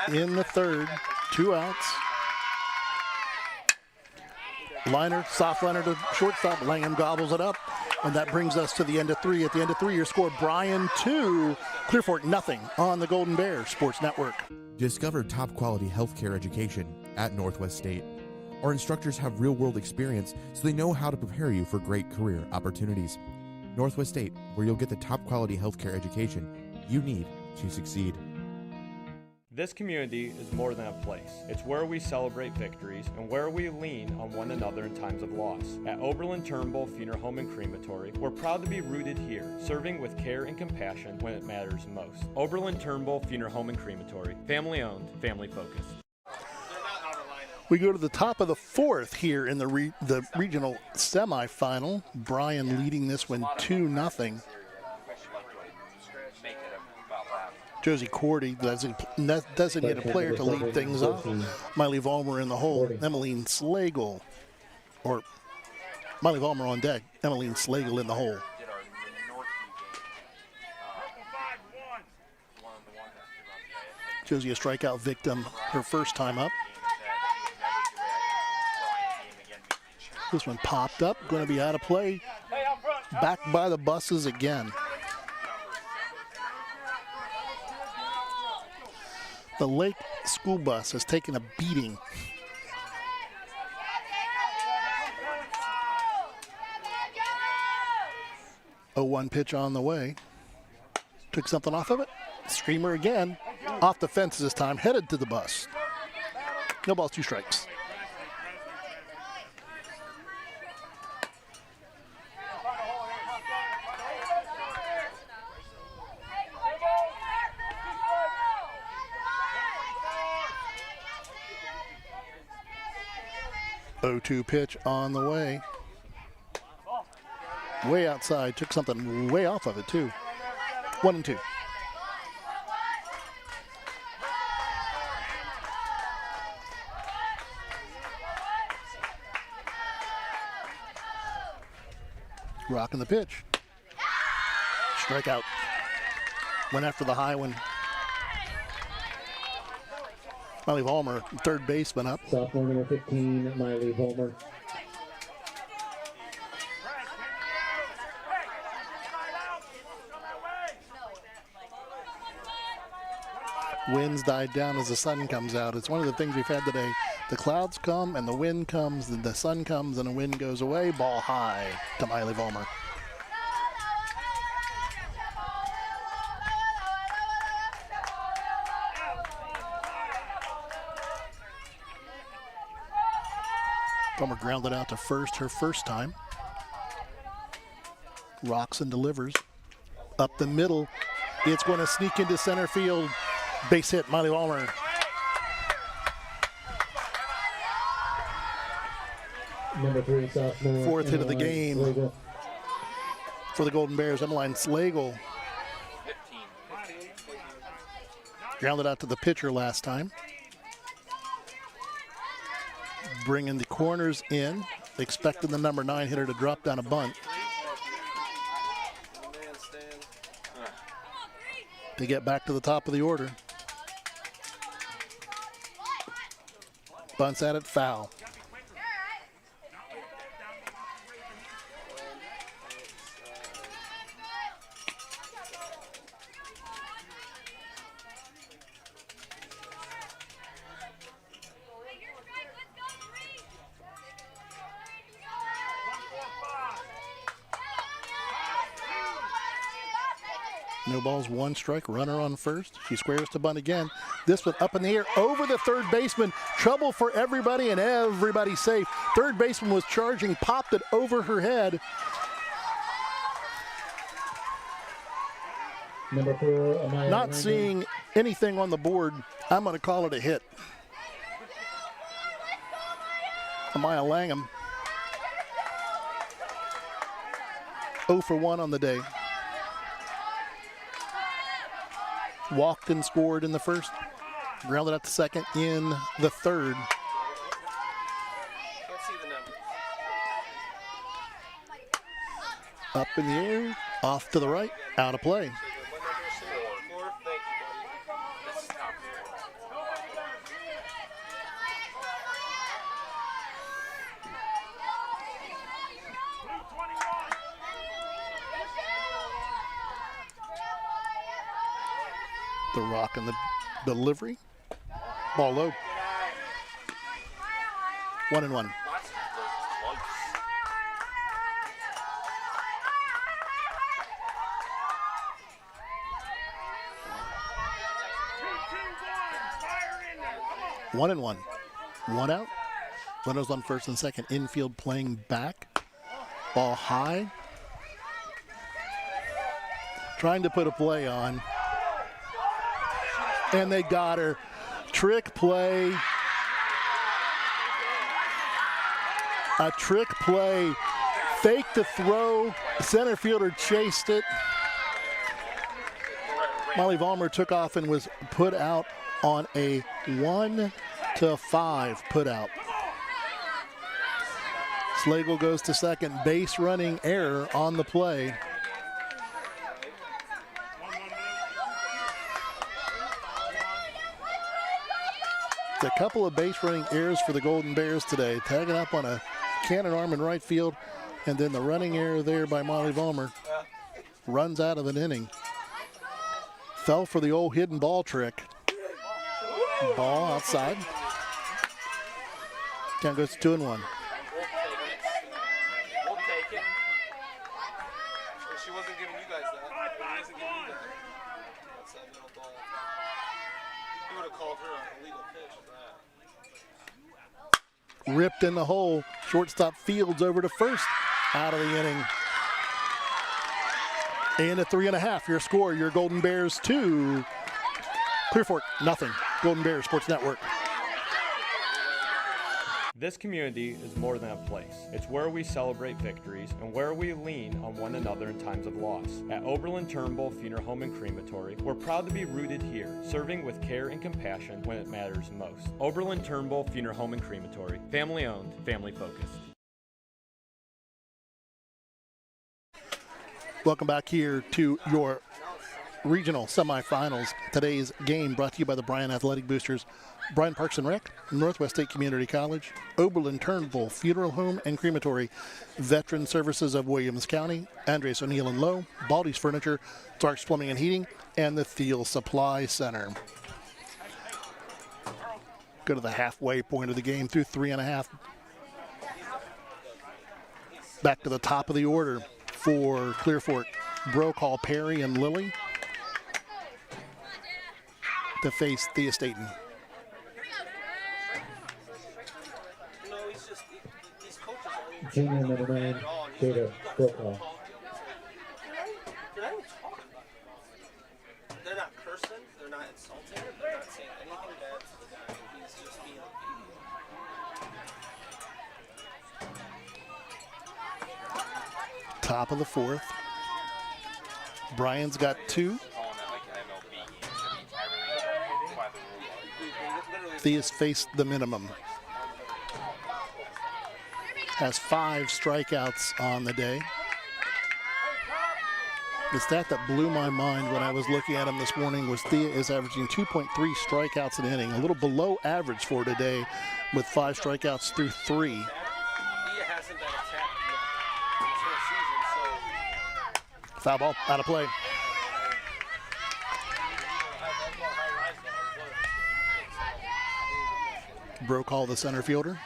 In the third, 2 outs. Liner, soft liner to shortstop. Langham gobbles it up, and that brings us to the end of 3. At the end of 3, your score: Bryan 2, Clear Fork 0 on the Golden Bears Sports Network. Discover top quality healthcare education at Northwest State. Our instructors have real-world experience, so they know how to prepare you for great career opportunities. Northwest State, where you'll get the top quality healthcare education you need to succeed. This community is more than a place. It's where we celebrate victories and where we lean on one another in times of loss. At Oberlin-Turnbull Funeral Home and Crematory, we're proud to be rooted here, serving with care and compassion when it matters most. Oberlin-Turnbull Funeral Home and Crematory, family-owned, family-focused. We go to the top of the fourth here in the regional semifinal. Bryan leading this one 2-0. Josie Cordy, designated player to lead things off. Miley Vollmer in the hole. Emmeline Slagle, or Miley Vollmer on deck. Emmeline Slagle in the hole. Josie a strikeout victim her first time up. This one popped up, going to be out of play. Back by the buses again. The Lake school bus has taken a beating. Oh, 1 pitch on the way. Took something off of it. Screamer again. Off the fence this time, headed to the bus. No balls, 2 strikes. Oh, 2 pitch on the way. Way outside, took something way off of it too. 1-2. Rocking the pitch. Strikeout. Went after the high one. Miley Vollmer, third baseman up. Sophomore number 15, Miley Vollmer. Winds died down as the sun comes out. It's one of the things we've had today. The clouds come and the wind comes, and the sun comes and the wind goes away. Ball high to Miley Vollmer. Vollmer grounded out to first her first time. Rocks and delivers. Up the middle. It's going to sneak into center field. Base hit, Miley Vollmer. Number 3, sophomore. Fourth hit of the game Slagle. for the Golden Bears. Emmeline Slagle. Grounded out to the pitcher last time. Bringing the corners in. Expecting the number 9 hitter to drop down a bunt. To get back to the top of the order. Bunts at it, foul. No balls, one strike, runner on first. She squares to bunt again. This one up in the air over the third baseman. Trouble for everybody and everybody safe. Third baseman was charging, popped it over her head. Number 4, Amaya Not Langham. seeing anything on the board. I'm going to call it a hit. Amaya Langham 0 for 1 on the day. Walked and scored in the first. Grounded out to second in the third. Can't see the numbers. Up in the air, off to the right, out of play. Four. Thank you, buddy. This is top four. The rock and the delivery. Ball low. 1-1. Lots of those close. Fire in there. 1-1. One out. Runners on first and second. Infield playing back. Ball high. Trying to put a play on. And they got her. Trick play. A trick play. Fake the throw. Center fielder chased it. Molly Vollmer took off and was put out on a 1-5 put out. Slagle goes to second. Base running error on the play. A couple of base running errors for the Golden Bears today. Tagging up on a cannon arm in right field, and then the running error there by Molly Vollmer. Runs out of an inning. Fell for the old hidden ball trick. Ball outside. Count goes to 2-1. We'll take it. She wasn't giving you guys that. She wasn't giving you that. That's that middle ball. You would have called her an illegal pitch for that. Ripped in the hole. Shortstop Fields over to first. Out of the inning. And at 3.5, your score, your Golden Bears 2. Clear Fork, nothing. Golden Bears Sports Network. This community is more than a place. It's where we celebrate victories and where we lean on one another in times of loss. At Oberlin-Turnbull Funeral Home and Crematory, we're proud to be rooted here, serving with care and compassion when it matters most. Oberlin-Turnbull Funeral Home and Crematory, family owned, family focused. Welcome back here to your regional semifinals. Today's game brought to you by the Bryan Athletic Boosters, Bryan Parks and Rec, Northwest State Community College, Oberlin-Turnbull Funeral Home and Crematory, Veteran Services of Williams County, Andres O'Neill and Lowe, Baldy's Furniture, Starks Plumbing and Heating, and the Thiel Supply Center. Go to the halfway point of the game through 3.5. Back to the top of the order for Clear Fork. Brokaw, Perry, and Lilly to face Thea Staten. Junior number 9, Jada Brokaw. They're not even talking about it. They're not cursing. They're not insulting. They're not saying anything bad to the guy. He's just being a baby. Top of the fourth. Brian's got 2. Thea's faced the minimum. Has 5 strikeouts on the day. The stat that blew my mind when I was looking at him this morning was Thea is averaging 2.3 strikeouts an inning, a little below average for today with 5 strikeouts through 3. Thea hasn't been attacked yet this whole season, so Foul ball, out of play. Brokaw, the center fielder. it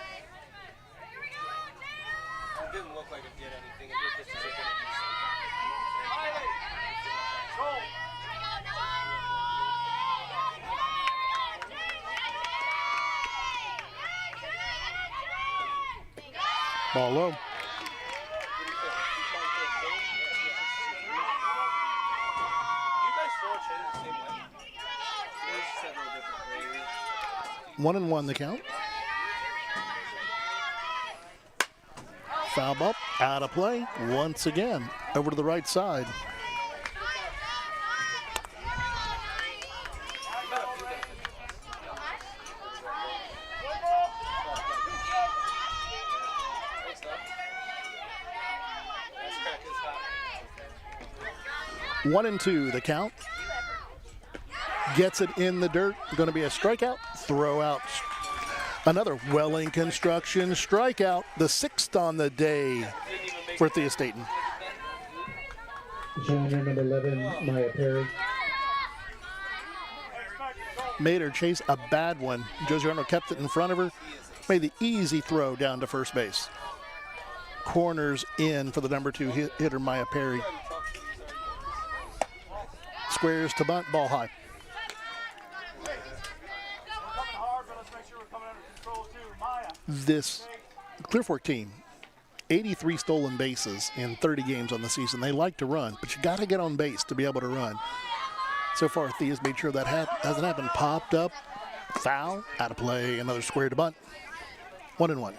didn't look like it did anything. It just as if it Ball low. One and one the count. Foul ball out of play once again. Over to the right side. One and two the count. Gets it in the dirt. Going to be a strikeout. Throw out. Another Welling Construction strikeout. The 6th on the day for Thea Staten. Junior number 11, Maya Perry. Made her chase a bad one. Josie Arnold kept it in front of her. Made the easy throw down to first base. Corners in for the number 2 hitter, Maya Perry. Squares to bunt, ball high. This Clear Fork team, 83 stolen bases in 30 games on the season. They like to run, but you got to get on base to be able to run. So far, Thea's made sure that hasn't happened. Popped up, foul, out of play, another square to bunt. 1 and 1.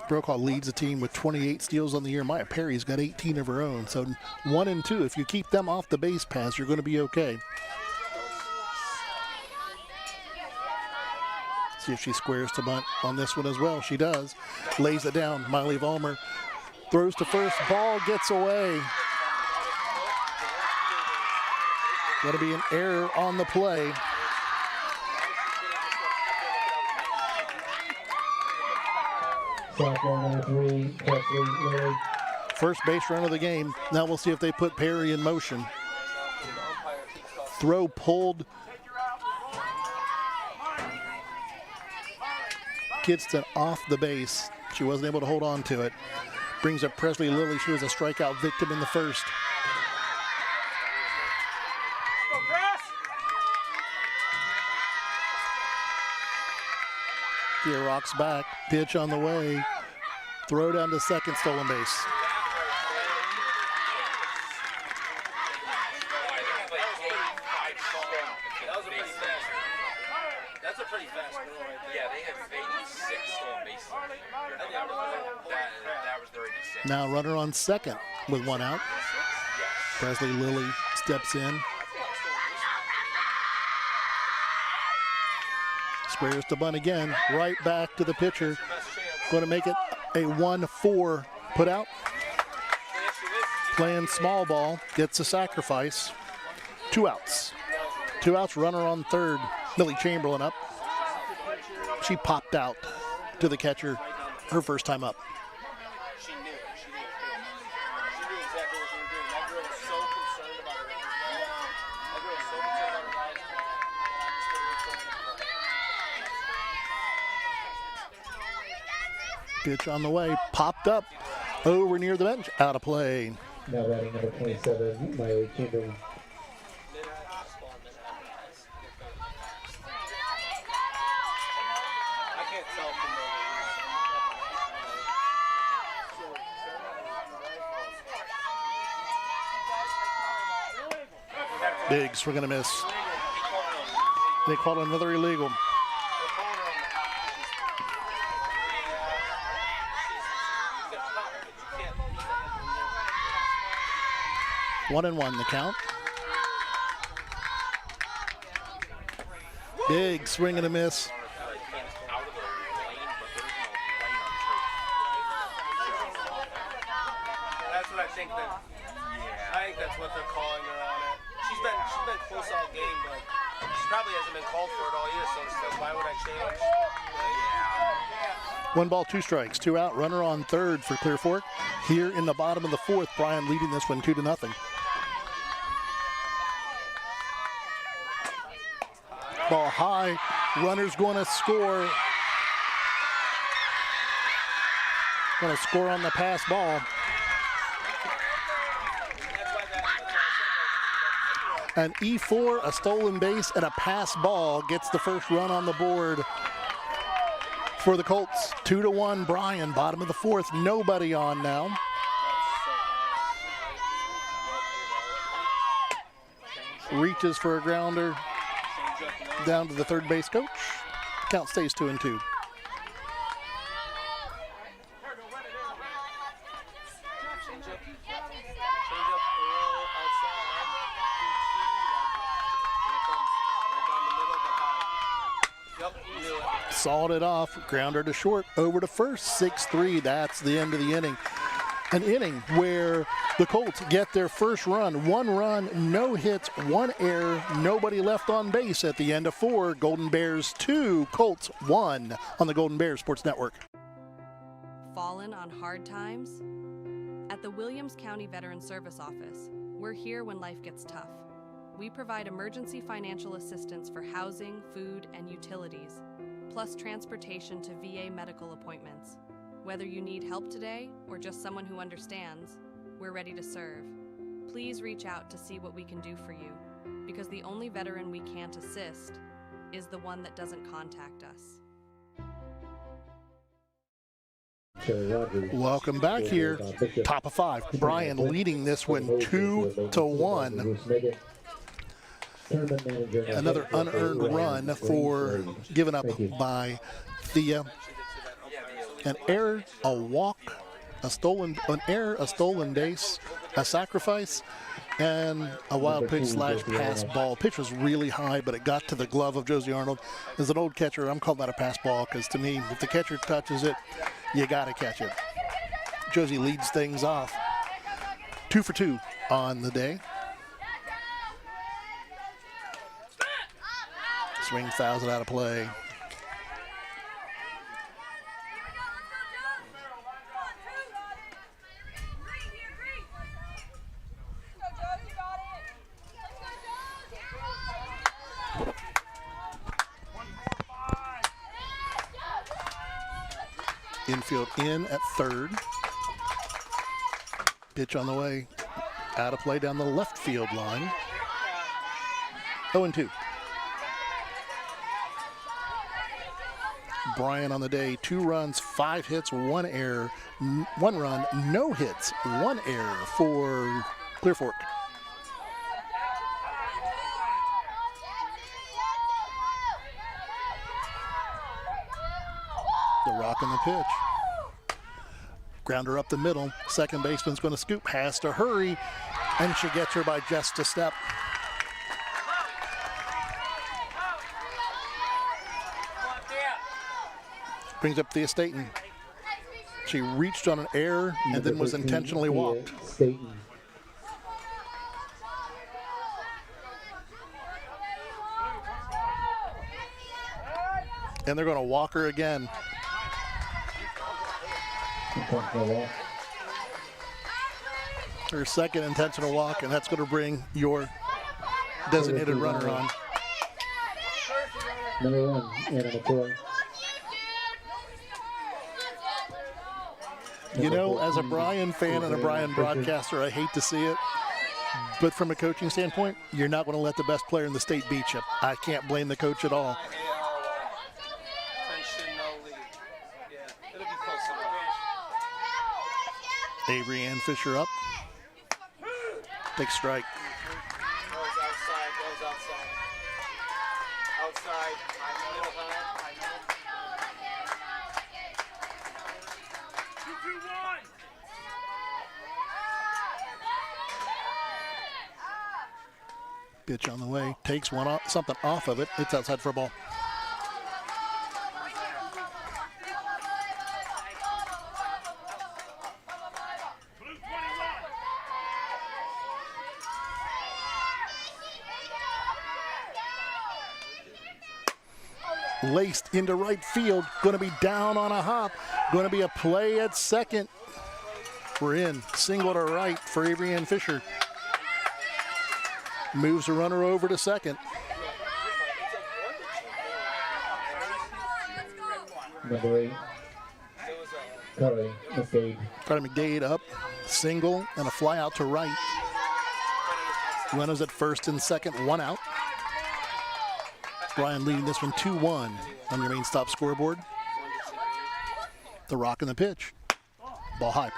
Brokaw leads the team with 28 steals on the year. Maya Perry's got 18 of her own. So 1 and 2. If you keep them off the base paths, you're going to be okay. See if she squares to bunt on this one as well. She does. Lays it down. Miley Vollmer throws to first. Ball gets away. Going to be an error on the play. First base run of the game. Now we'll see if they put Perry in motion. Throw pulled. Kidston off the base. She wasn't able to hold on to it. Brings up Presley Lilly. She was a strikeout victim in the first. Thea rocks back. Pitch on the way. Throw down to second, stolen base. That's a pretty fast throw right there. Yeah, they have 86 stolen bases. That was their 86. Now runner on second with 1 out. Presley Lilly steps in. Squares to bunt again. Right back to the pitcher. Going to make it a 1-4 put out. Playing small ball. Gets a sacrifice. 2 outs. 2 outs, runner on third. Millie Chamberlain up. She popped out to the catcher her first time up. She knew exactly what she was doing. That girl was so concerned about her. That girl was so concerned about her guys. Pitch on the way, popped up over near the bench, out of play. Now batting number 27, Miley Chamberlain. I can't tell from Big swing and a miss. They called another illegal. One and one the count. Big swing and a miss. That's what I think that. I think that's what they're calling her on it. She's been close all game, but she probably hasn't been called for it all year. So why would I change? Yeah. 1 ball, 2 strikes, 2 out. Runner on third for Clear Fork. Here in the bottom of the 4th, Bryan leading this one 2-0. Ball high. Runner's going to score. Going to score on the pass ball. An E4, a stolen base, and a pass ball gets the first run on the board for the Colts. 2-1 Bryan, bottom of the fourth. Nobody on now. Reaches for a grounder down to the third base coach. Count stays 2-2. Sawed it off, grounder to short, over to first, 6-3. That's the end of the inning. An inning where the Colts get their first run. 1 run, no hits, 1 error, nobody left on base at the end of 4. Golden Bears 2, Colts 1 on the Golden Bears Sports Network. Fallen on hard times? At the Williams County Veteran Service Office, we're here when life gets tough. We provide emergency financial assistance for housing, food, and utilities, plus transportation to VA medical appointments. Whether you need help today or just someone who understands, we're ready to serve. Please reach out to see what we can do for you, because the only veteran we can't assist is the one that doesn't contact us. Welcome back here. Top of 5. Bryan leading this one 2-1. Another unearned run for given up by Thea. An error, a walk, an error, a stolen base, a sacrifice, and a wild pitch / pass ball. Pitch was really high, but it got to the glove of Josie Arnold. As an old catcher, I'm calling that a pass ball because to me, if the catcher touches it, you got to catch it. Josie leads things off. 2 for 2 on the day. Swing fouls it out of play. Infield in at third. Pitch on the way. Out of play down the left field line. 0-2. Bryan on the day, 2 runs, 5 hits, 1 error, 1 run, no hits, 1 error for Clear Fork. The rock and the pitch. Grounder up the middle. Second baseman's going to scoop, has to hurry, and she gets her by just a step. Brings up Thea Staten. She reached on an error and then was intentionally walked. And they're going to walk her again. Her second intentional walk, and that's going to bring your designated runner on. Number 1, and number 4. You know, as a Bryan fan and a Bryan broadcaster, I hate to see it. But from a coaching standpoint, you're not going to let the best player in the state beat you. I can't blame the coach at all. Avery Ann Fisher up. Big strike. Pitch on the way, takes one off, something off of it. It's outside for a ball. Laced into right field, going to be down on a hop, going to be a play at second. We're in, single to right for Avery Ann Fisher. Moves the runner over to second. Number 8, Carly McDade. Carly McDade up, single, and a fly out to right. Runners at first and second, 1 out. Bryan leading this one 2-1 on your main stop scoreboard. The rock and the pitch. Ball high.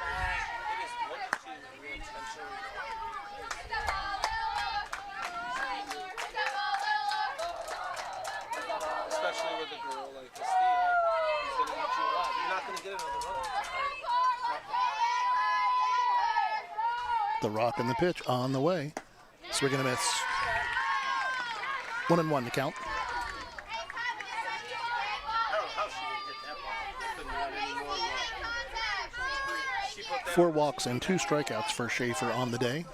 Especially with a girl like Castilla, who's going to eat you alive. You're not going to get another run. The rock and the pitch on the way. Swing and a miss. 1-1 to count. Four walks and 2 strikeouts for Schaefer on the day.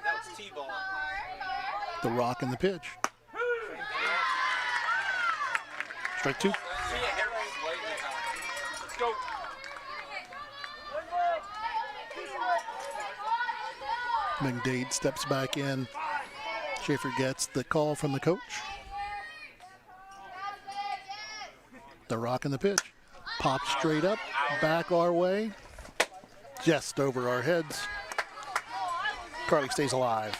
That was T-ball. The rock and the pitch. Strike 2. Let's go. McDade steps back in. Schaefer gets the call from the coach. The rock and the pitch. Pops straight up, back our way, just over our heads. Carly stays alive.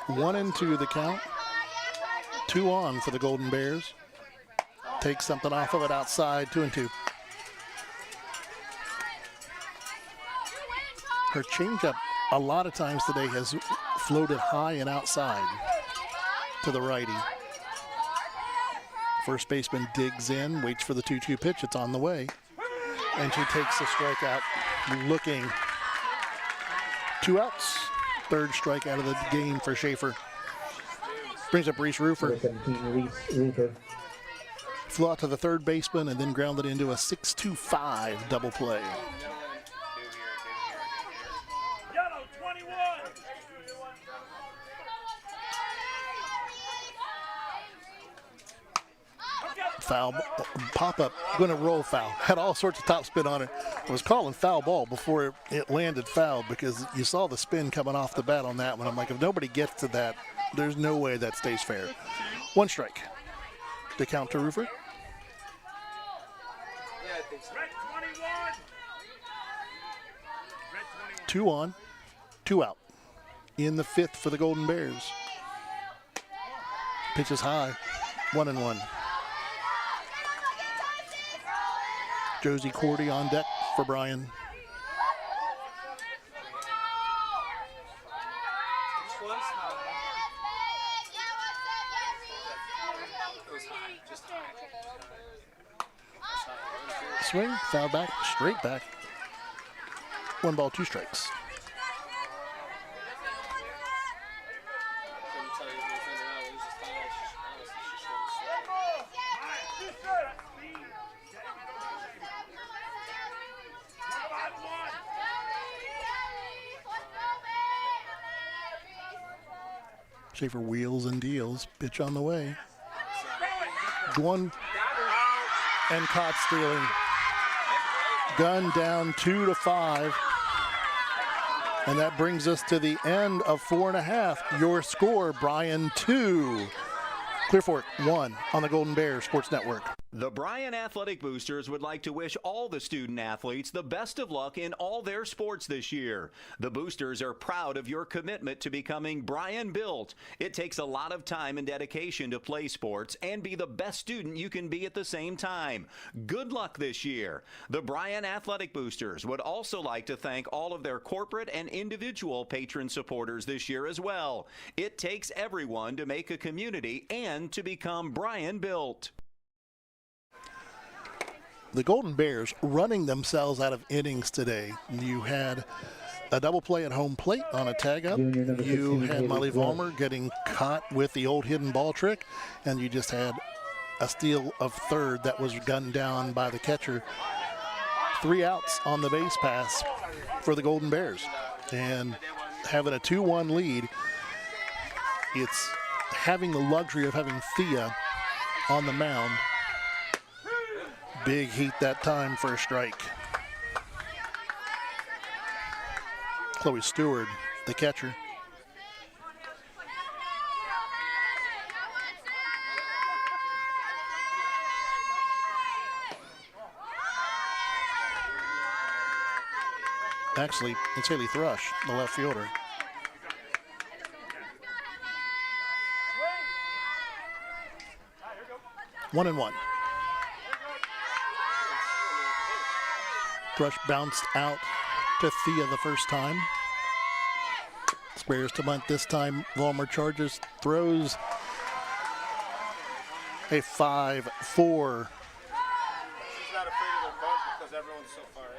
One and 2 the count. 2 on for the Golden Bears. Take something off of it outside, 2-2. Her changeup a lot of times today has floated high and outside to the righty. First baseman digs in, waits for the 2-2 pitch. It's on the way. And she takes the strikeout, looking. 2 outs. Third strikeout of the game for Schaefer. Brings up Reese Rufer. Flew out to the third baseman and then grounded into a 6-2-5 double play. Yellow 21. Foul pop-up, going to roll foul. Had all sorts of top spin on it. I was calling foul ball before it landed foul because you saw the spin coming off the bat on that one. I'm like, if nobody gets to that, there's no way that stays fair. 1 strike. To count to Rufer. Yeah, I think so. Red 21. Red 21. 2 on, 2 out. In the 5th for the Golden Bears. Pitch is high. 1-1. Josie Cordy on deck for Bryan. Which was it was high, just high. Swing, foul back, straight back. 1 ball, 2 strikes. Couldn't tell you if it was in or out. It was just high. She showed Schaefer wheels and deals. Pitch on the way. One and caught stealing. Gun down 2-5. And that brings us to the end of 4.5. Your score, Bryan 2. Clear Fork 1 on the Golden Bears Sports Network. The Bryan Athletic Boosters would like to wish all the student athletes the best of luck in all their sports this year. The Boosters are proud of your commitment to becoming Bryan built. It takes a lot of time and dedication to play sports and be the best student you can be at the same time. Good luck this year. The Bryan Athletic Boosters would also like to thank all of their corporate and individual patron supporters this year as well. It takes everyone to make a community and to become Bryan built. The Golden Bears running themselves out of innings today. You had a double play at home plate on a tag up. You had Molly Vollmer getting caught with the old hidden ball trick, and you just had a steal of third that was gunned down by the catcher. 3 outs on the base pass for the Golden Bears. And having a 2-1 lead, it's having the luxury of having Thea on the mound. Big heat that time for a strike. Chloe Stewart, the catcher. Actually, it's Haley Thrush, the left fielder. One and one. Thrush bounced out to Thea the first time. Squares to bunt this time. Vollmer charges, throws a 5-4. She's not afraid of the bunt because everyone's so far in.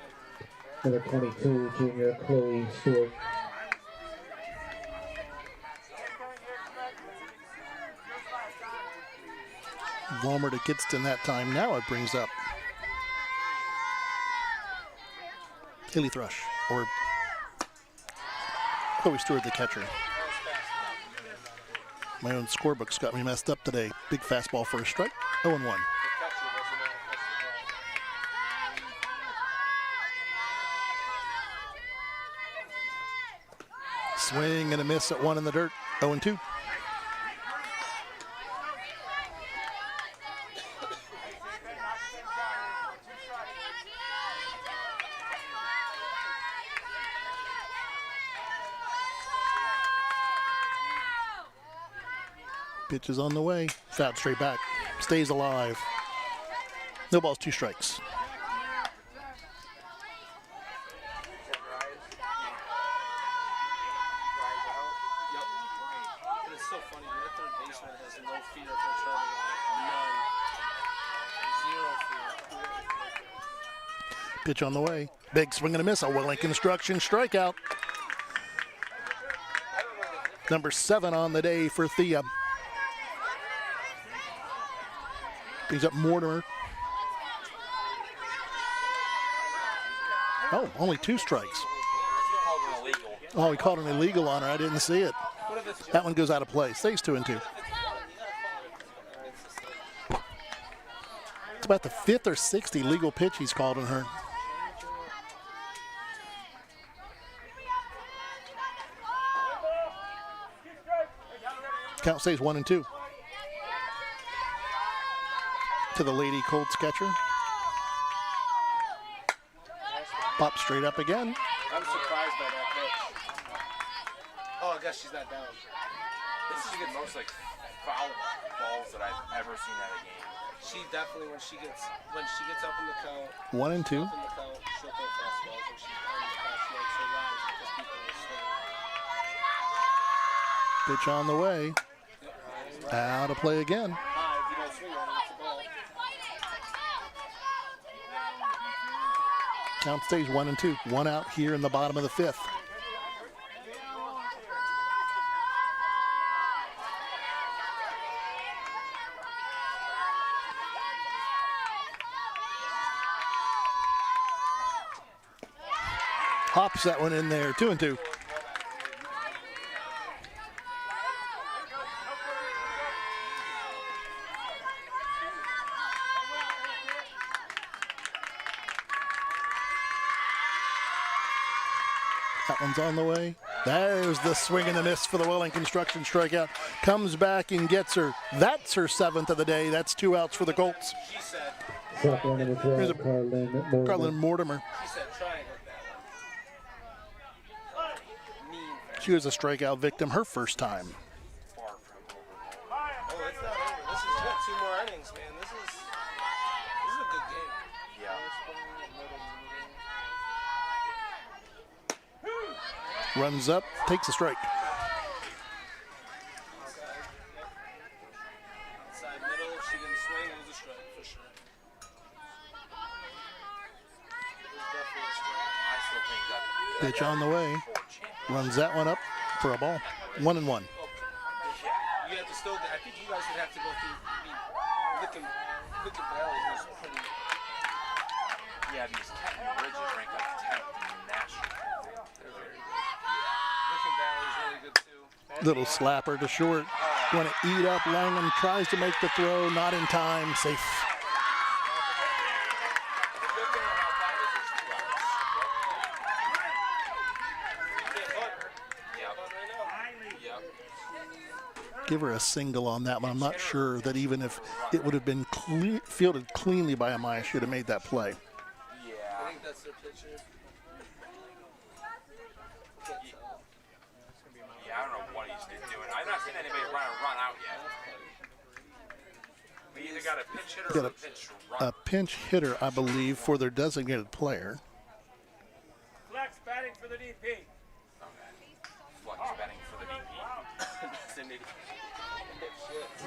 Number 22, junior Chloe Stewart. Vollmer to Kidston that time. Now it brings up Haley Thrush, or Chloe Stewart, the catcher. My own scorebook's got me messed up today. Big fastball for a strike, 0-1. Swing and a miss at 1 in the dirt, 0-2. Pitch is on the way. Foul straight back. Stays alive. No balls, 2 strikes. It's so funny. That third baseman has no fear for turning on. None. 0 fear. Pitch on the way. Big swing and a miss. A Willing Construction strikeout. Number 7 on the day for Thea. Brings up Mortimer. Oh, only 2 strikes. Oh, he called an illegal on her. I didn't see it. That one goes out of play. Stays 2-2. It's about the 5th or 6th illegal pitch he's called on her. Count stays 1-2. To the Lady Colts catcher. Pop straight up again. I'm surprised by that pitch. Oh, I guess she's not down. This is the most like foul balls that I've ever seen at a game. She definitely, when she gets up in the count, 1 and 2. up in the count, she'll throw fastballs. When she's down in the count, she likes to rise because people are swinging. Pitch on the way. Out of play again. High, if you don't swing on it, it's a ball. Count stays 1-2. 1 out here in the bottom of the 5th. Hops that one in there. 2-2. That one's on the way. There's the swing and the miss for the Willing Construction strikeout. Comes back and gets her. That's her 7th of the day. That's 2 outs for the Colts. Here's a Carlin Mortimer. She said, try it like that. She was a strikeout victim her first time. Oh, it's not over. This is good. 2 more innings, man. This is a good game. Yeah. Runs up, takes a strike. Outside middle, she can swing. It was a strike for sure. It was definitely a strike. I still think that Pitch on the way. Runs that one up for a ball. 1-1. You have to still. I think you guys would have to go through. Licking Valley was pretty. yeah, these Ridges rank like 10th national. They're very good. Licking Valley is really good too. Little slapper to short. Going to eat up. Langham tries to make the throw. Not in time. Safe. Give her a single on that one. I'm not sure that even if it would have been fielded cleanly by Amaya, she would have made that play. Yeah. I think that's their pitcher. Yeah, I don't know what he's doing. I've not seen anybody run out yet. We either got a pinch hitter or a pinch runner. A pinch hitter, I believe, for their designated player. Flex batting for the DP. Okay. Flex batting for the DP.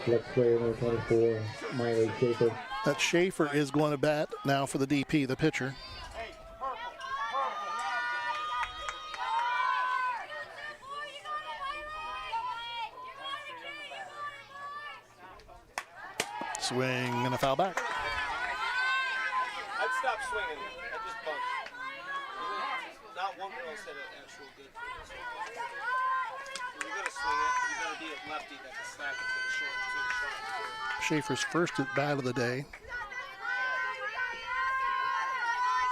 Flex player number 24, Miley Schaefer. That Schaefer is going to bat now for the DP, the pitcher. Swing and a foul back. I'd stop swinging. I'd just bunt. Not one girl said an actual good thing. You're going to swing it. You got to be a lefty that can snap it to the short. Schaefer's first at bat of the day.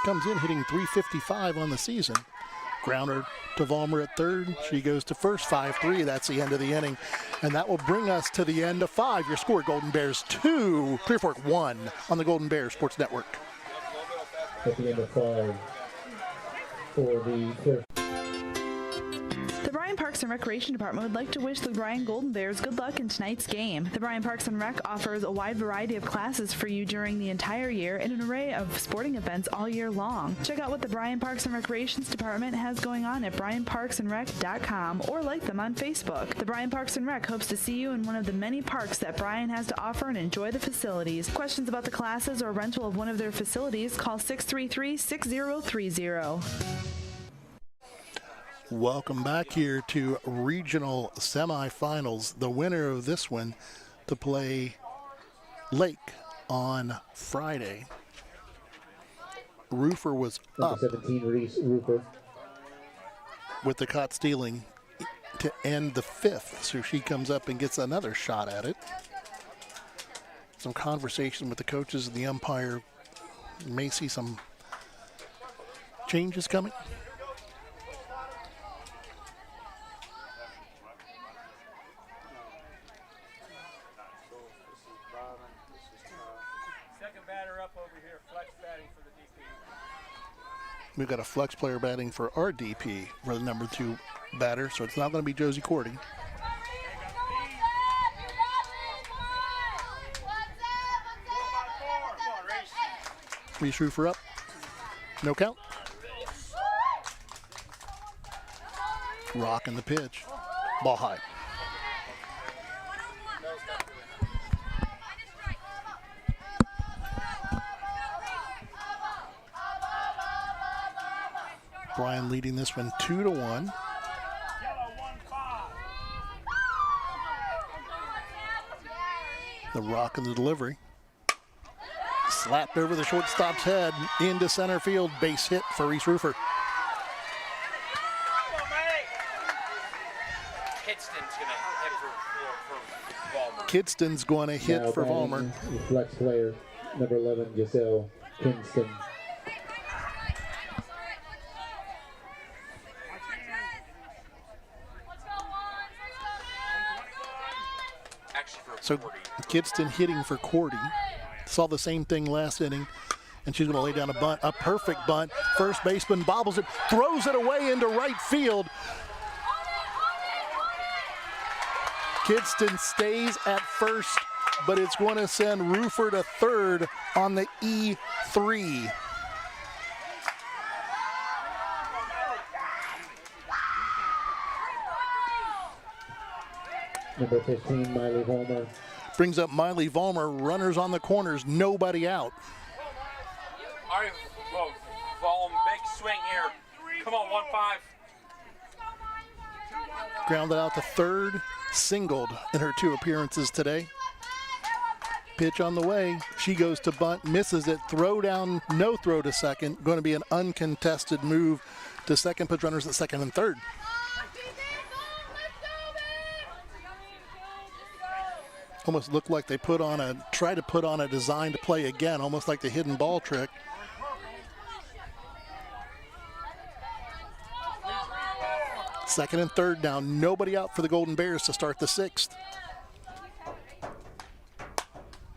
Comes in hitting .355 on the season. Grounder to Vollmer at third. She goes to first, 5-3. That's the end of the inning. And that will bring us to the end of 5. Your score, Golden Bears 2, Clear Fork 1 on the Golden Bears Sports Network. At the end of 5 for the Clear. The Bryan Parks and Recreation Department would like to wish the Bryan Golden Bears good luck in tonight's game. The Bryan Parks and Rec offers a wide variety of classes for you during the entire year and an array of sporting events all year long. Check out what the Bryan Parks and Recreations Department has going on at bryanparksandrec.com or like them on Facebook. The Bryan Parks and Rec hopes to see you in one of the many parks that Bryan has to offer and enjoy the facilities. Questions about the classes or rental of one of their facilities, call 633-6030. Welcome back here to regional semifinals. The winner of this one to play Lake on Friday. Roofer was up 17, Reese Roofer. with the caught stealing to end the 5th, so she comes up and gets another shot at it. Some conversation with the coaches and the umpire. You may see some changes coming. We've got a flex player batting for our DP for the number 2 batter, so it's not going to be Josie Cordy. Reese Roofer up. No count. Rocking the pitch. Ball high. Bryan leading this one 2-1. The rock and the delivery. Slapped over the shortstop's head into center field. Base hit for Reese Roofer. Kidston's going to hit for Vollmer. Flex player number 11, Giselle Kingston. So Kidston hitting for Cordy. Saw the same thing last inning, and she's going to lay down a bunt, a perfect bunt. First baseman bobbles it, throws it away into right field. Kidston stays at first, but it's going to send Roofer to third on the E3. Number 15, Miley Vollmer. Brings up Miley Vollmer, runners on the corners, nobody out. All right, well, Vollmer, big swing here. Come on, 1-5. Grounded out to third, singled in her 2 appearances today. Pitch on the way. She goes to bunt, misses it. Throw down, no throw to second. Going to be an uncontested move to second. Puts runners at second and third. Almost looked like they tried to put on a design to play again, almost like the hidden ball trick. Second and third down, nobody out for the Golden Bears to start the 6th.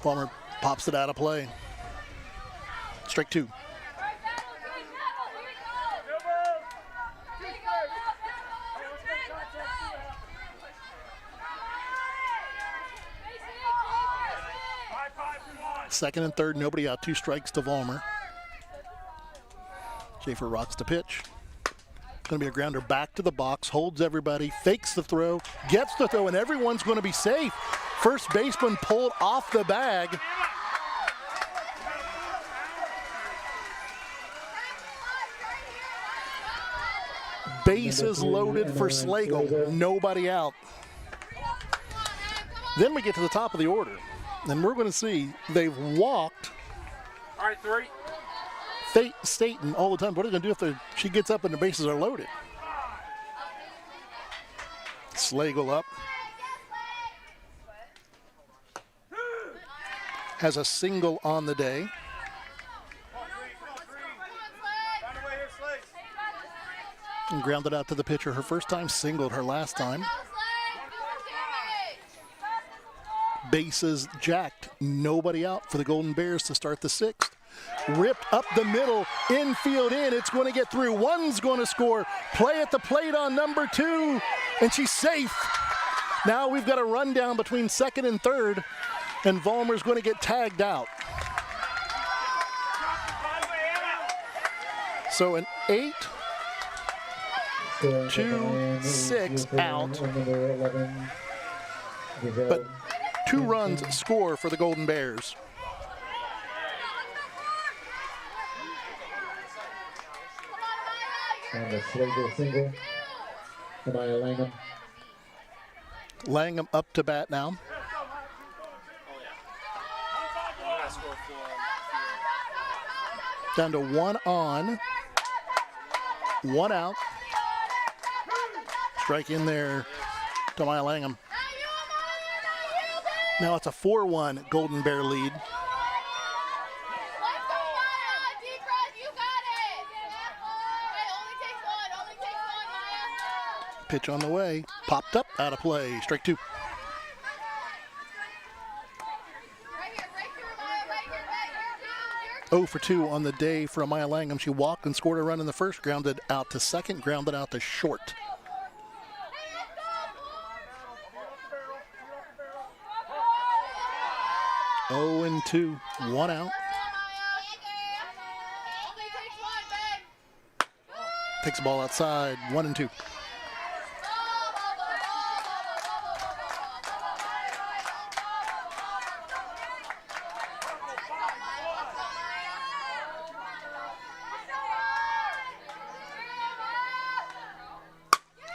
Vollmer pops it out of play. Strike 2. Second and third, nobody out. 2 strikes to Vollmer. Schaefer rocks the pitch. Going to be a grounder back to the box, holds everybody, fakes the throw, gets the throw, and everyone's going to be safe. First baseman pulled off the bag. Bases loaded for Slagle, nobody out. Then we get to the top of the order, and we're going to see they've walked. All right, 3. Staten all the time. What are they going to do if she gets up and the bases are loaded? Slagle up. Has a single on the day. And grounded out to the pitcher her first time, singled her last time. Bases jacked, nobody out for the Golden Bears to start the 6th. Ripped up the middle, infield in, it's going to get through. One's going to score. Play at the plate on number 2, and she's safe. Now we've got a rundown between second and third, and Vollmer's going to get tagged out. So an 8-2-6 out. But 2 runs score for the Golden Bears. And the Slagle single to Maya Langham. Langham up to bat now. Down to 1 on, 1 out. Strike in there to Maya Langham. Now it's a 4-1 Golden Bear lead. Pitch on the way, popped up, out of play, strike 2. Oh for 2 on the day for Maya Langham. She walked and scored a run in the first, grounded out to second, grounded out to short. Oh and 2, 1 out. Takes the ball outside, 1 and 2.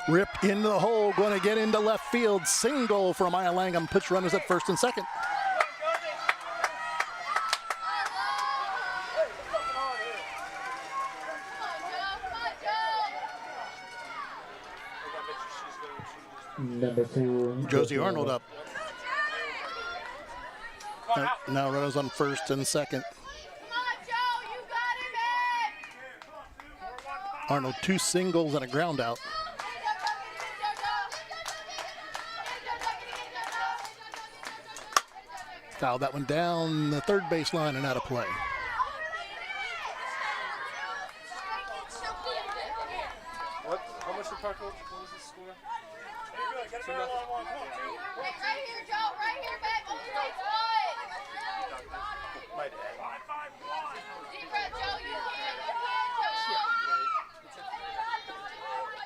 Ripped into the hole, going to get into left field. Single from Maya Langham, puts runners at first and second. Number 2. Josie Arnold up. Now runners on first and second. Arnold, 2 singles and a ground out. Fouled that one down the third baseline and out of play. What? How much did Park? What was the score?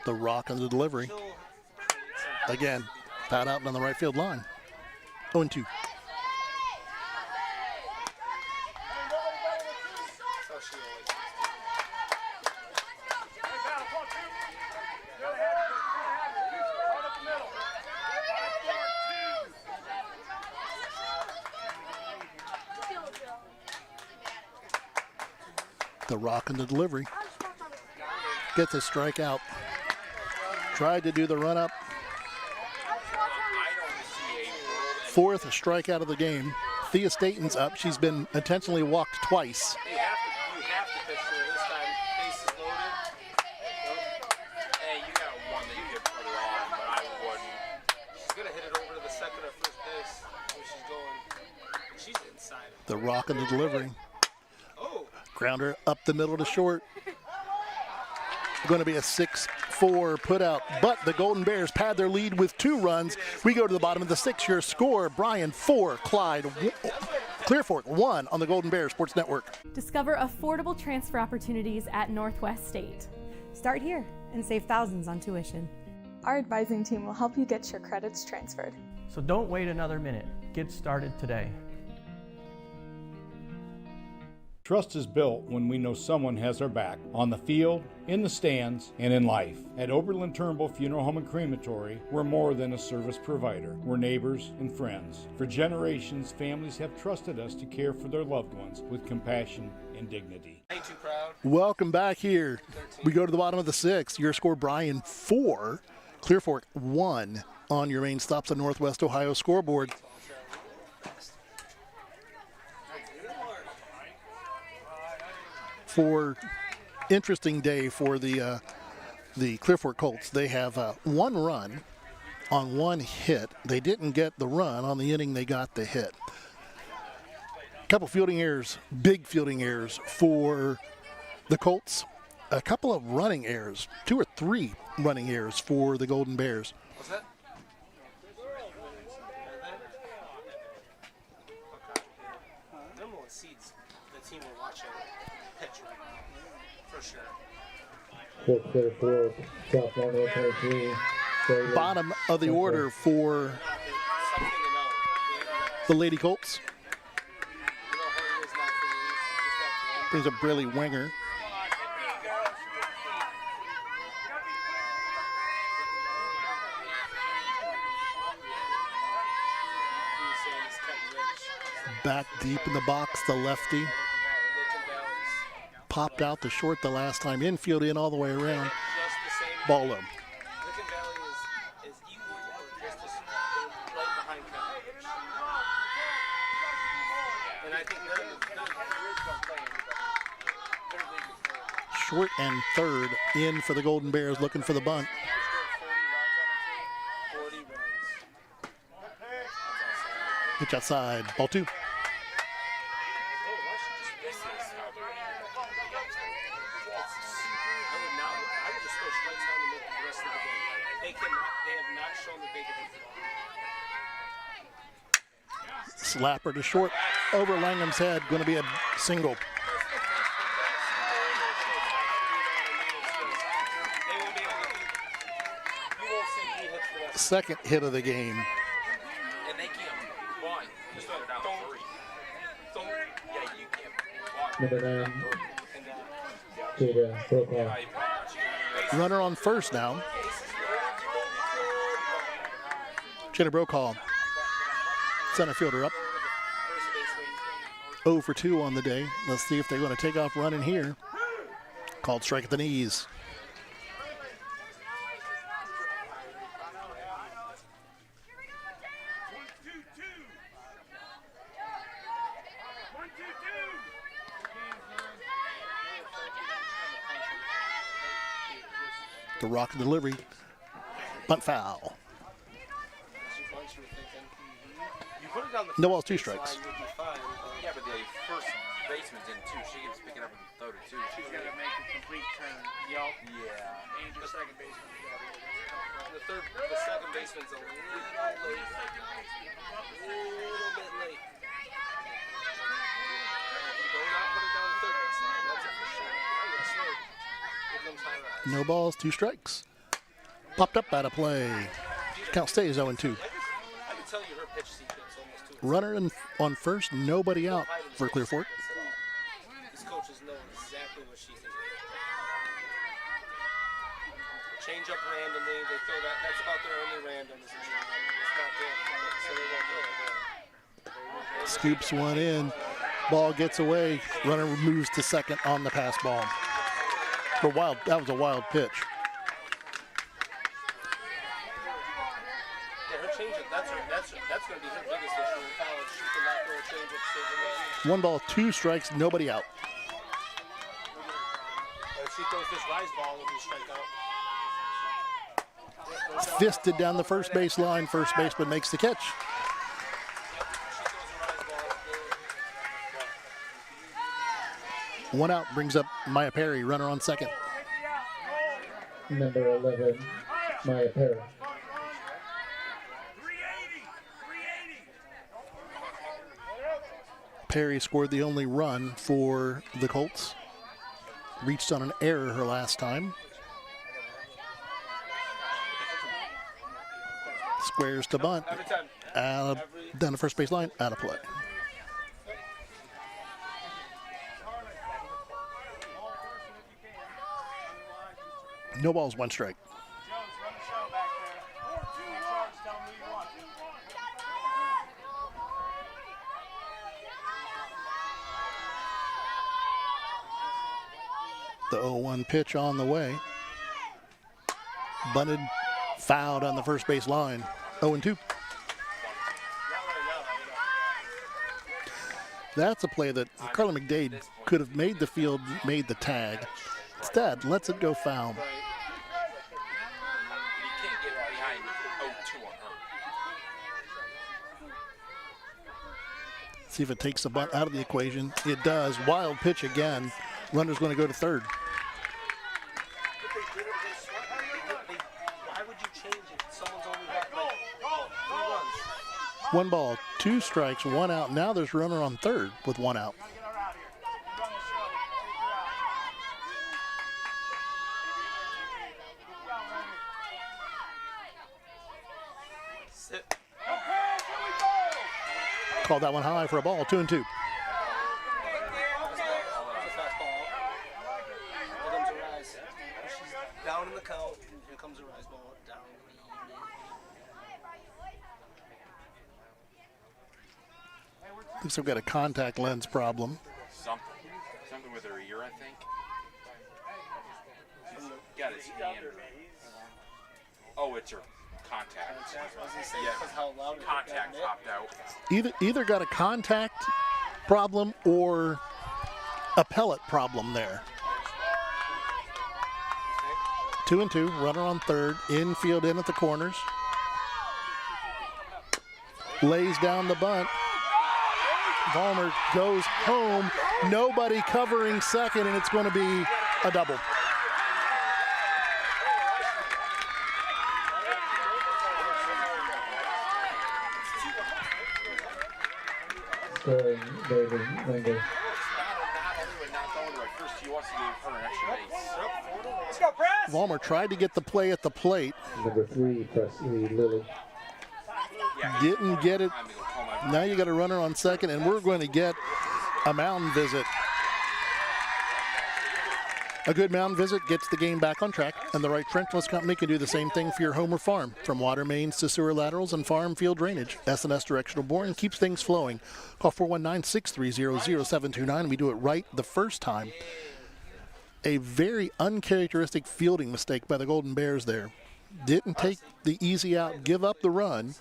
The rock on the delivery. Again, fouled out on the right field line. 0-2. The rock in the delivery. Gets a strikeout. Tried to do the run up. 4th strikeout of the game. Thea Staten's up. She's been intentionally walked twice. You have to pitch for this time. Bases loaded. Hey, you got one that you could put it on, but I wouldn't. She's gonna hit it over to the second or first base where she's going. She's inside. The rock in the delivery. Grounder up the middle to short. Going to be a 6-4 put out, but the Golden Bears pad their lead with 2 runs. We go to the bottom of the 6th. Your score: Bryan 4, Clyde Clear Fork 1 on the Golden Bear Sports Network. Discover affordable transfer opportunities at Northwest State. Start here and save thousands on tuition. Our advising team will help you get your credits transferred. So don't wait another minute. Get started today. Trust is built when we know someone has our back, on the field, in the stands, and in life. At Oberlin-Turnbull Funeral Home and Crematory, we're more than a service provider. We're neighbors and friends. For generations, families have trusted us to care for their loved ones with compassion and dignity. Ain't too proud. Welcome back here. We go to the bottom of the sixth. Your score, Bryan 4, Clear Fork 1 on your main stops on Northwest Ohio scoreboard. For interesting day for the Clear Fork Colts. They have one run on one hit. They didn't get the run on the inning. They got the hit. A couple fielding errors, big fielding errors for the Colts. A couple of running errors, 2 or 3 running errors for the Golden Bears. What's that? Number one seeds the team we're watching pitch right now, for sure. Clear Fork, sophomore number 23. Bottom of the order for the Lady Colts. Brings up Briley Wenger. Back deep in the box, the lefty. Popped out to short the last time. Infield in all the way around. Ball low. Short and third in for the Golden Bears, looking for the bunt. Pitch outside, ball 2. Slapper to short over Langham's head, going to be a single. Second hit of the game. And they can't. Why? Just throw it down 3. Yeah, you can't. Number 9, Jada Brokaw. Runner on first now. Jada Brokaw, center fielder up. 0 for 2 on the day. Let's see if they're going to take off running here. Called strike at the knees. The rock delivery. Bunt foul. No balls, 2 strikes. Yeah, but the first baseman's in 2. She keeps picking up and throw to 2. She's got to make a complete turn. Yelp. Yeah. And the second baseman. The second baseman's a little late. A little bit late. Do not put it down the third base line. That's it for sure. Give them time out. No balls, 2 strikes. Popped up out of play. Count stays 0-2. I can tell you her pitch sequence almost 2. Runner on first, nobody out for Clear Fork. These coaches know exactly what she's thinking. Change up randomly. They throw that. That's about their only random. It's not there. So they won't do it. Scoops one in. Ball gets away. Runner moves to second on the pass ball. That was a wild pitch. Yeah, her changeup. That's going to be her biggest issue in college. She cannot throw a changeup. 1 ball, 2 strikes, nobody out. If she throws this rise ball, it'll be strikeout. Fisted down the first base line. First baseman makes the catch. One out brings up Maya Perry, runner on second. Number 11, Maya Perry. Perry scored the only run for the Colts. Reached on an error her last time. Squares to bunt. Down the first base line, out of play. No balls, one strike. The 0-1 pitch on the way. Bunted, fouled on the first base line. 0-2. That's a play that Carla McDade could have made the field, made the tag. Instead, lets it go foul. See if it takes the bunt out of the equation. It does. Wild pitch again. Runner's going to go to third. Why would you change it? Someone's only got like 3 runs. 1 ball, 2 strikes, 1 out. Now there's a runner on third with 1 out. Sit. Called that one high for a ball, 2-2. Down in the count. Here comes a rise ball. Down. Looks like we've got a contact lens problem. Something with her ear, I think. She's got his hand. Oh, it's her contact. Contact popped out. Either got a contact problem or a pellet problem there. 2-2, runner on third, infield in at the corners. Lays down the bunt. Vollmer goes home. Nobody covering second, and it's going to be a double. Scoring, David Winger. Vollmer tried to get the play at the plate. Number 3, Presley Lilly. Didn't get it. Now you got a runner on second, and we're going to get a mound visit. A good mound visit gets the game back on track, and the Wright Trenchless Company can do the same thing for your home or farm. From water mains to sewer laterals and farm field drainage, S&S Directional Boring keeps things flowing. Call 419-630-0729. We do it right the first time. A very uncharacteristic fielding mistake by the Golden Bears there. Didn't take the easy out, give up the run,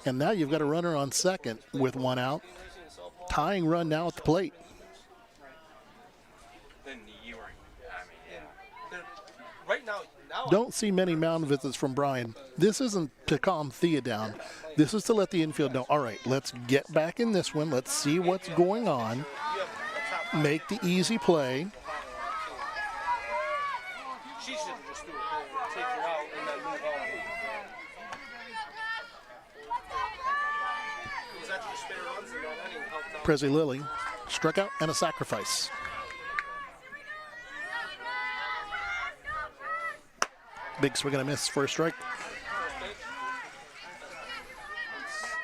and now you've got a runner on second with 1 out. Tying run now at the plate. Right now Don't see many mound visits from Bryan. This isn't to calm Thea down. This is to let the infield know, all right, let's get back in this one. Let's see what's going on. Make the easy play. She should have just take her out and then move on. Was that just spare runs and that inning helped out? Presley Lilly struck out and a sacrifice. Big swing and a miss for a strike.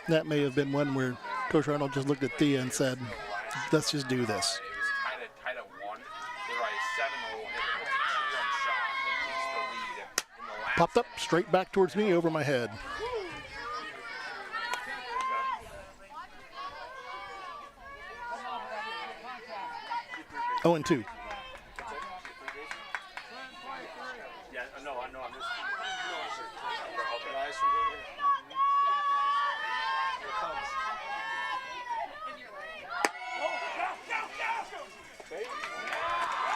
That may have been one where Coach Arnold just looked at Thea and said, let's just do this. Tied at 1. They're a 7-hole hitter. 2-run shot that takes the lead in the last. Popped up straight back towards me over my head. Oh, and 2.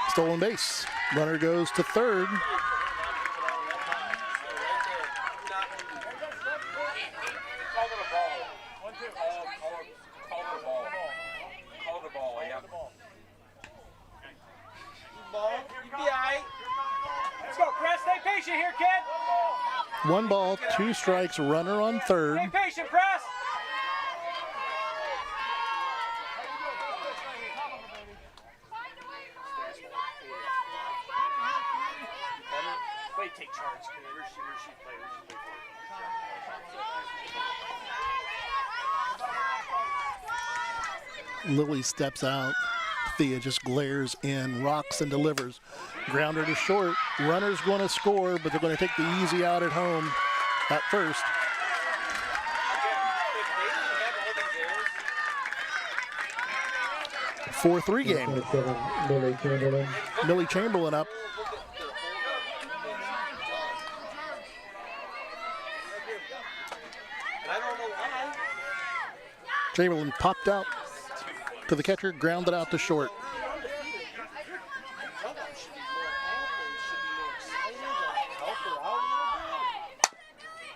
Stolen base. Runner goes to third. Let's go, Chris. Stay patient here, kid. 1 ball, 2 strikes, runner on third. Stay patient, Press. take charge. Where's she play? Lily steps out. Thea just glares in, rocks and delivers. Grounder to short. Runner's going to score, but they're going to take the easy out at home at first. 4-3 game. Millie Chamberlain up. Chamberlain popped out to the catcher, grounded out to short.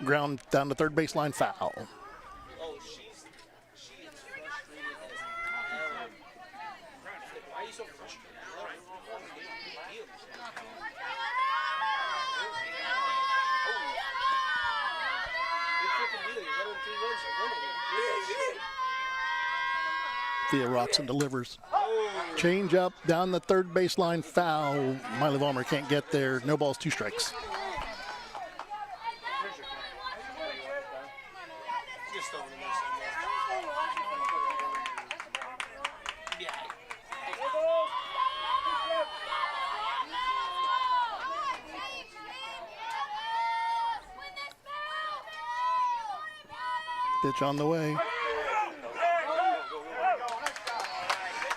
Ground down to third baseline, foul. Thea rocks and delivers. Change up down the third baseline, foul. Miley Vollmer can't get there. No balls, 2 strikes. Pitch on the way.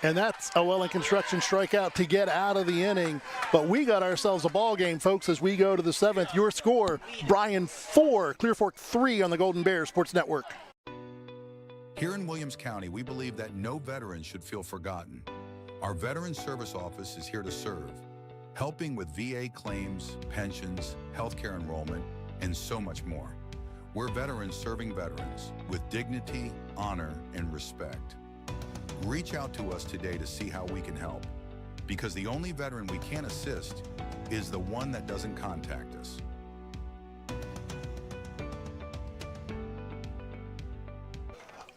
And that's a Welling Construction strikeout to get out of the inning. But we got ourselves a ball game, folks, as we go to the 7th. Your score, Bryan 4, Clear Fork 3 on the Golden Bears Sports Network. Here in Williams County, we believe that no veteran should feel forgotten. Our Veteran Service Office is here to serve, helping with VA claims, pensions, healthcare enrollment, and so much more. We're veterans serving veterans with dignity, honor, and respect. Reach out to us today to see how we can help, because the only veteran we can assist is the one that doesn't contact us.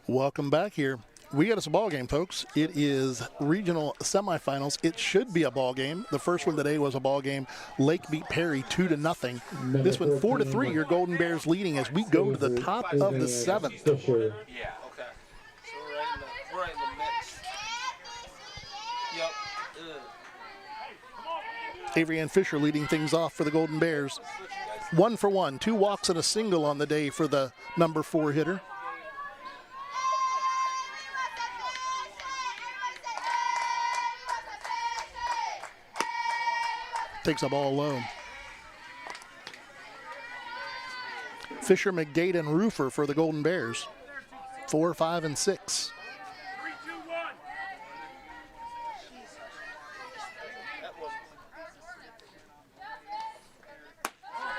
Welcome back here. We got us a ball game, folks. It is regional semifinals. It should be a ball game. The first one today was a ball game. Lake beat Perry 2-0. This one 4-3. Your Golden Bears leading as we go to the top of the 7th. Yeah, okay. So we're right in the mix. Yep. Avery Ann Fisher leading things off for the Golden Bears. 1 for 1, 2 walks and a single on the day for the number 4 hitter. Takes a ball low. Fisher, McDade, and Roofer for the Golden Bears. 4, 5, and 6.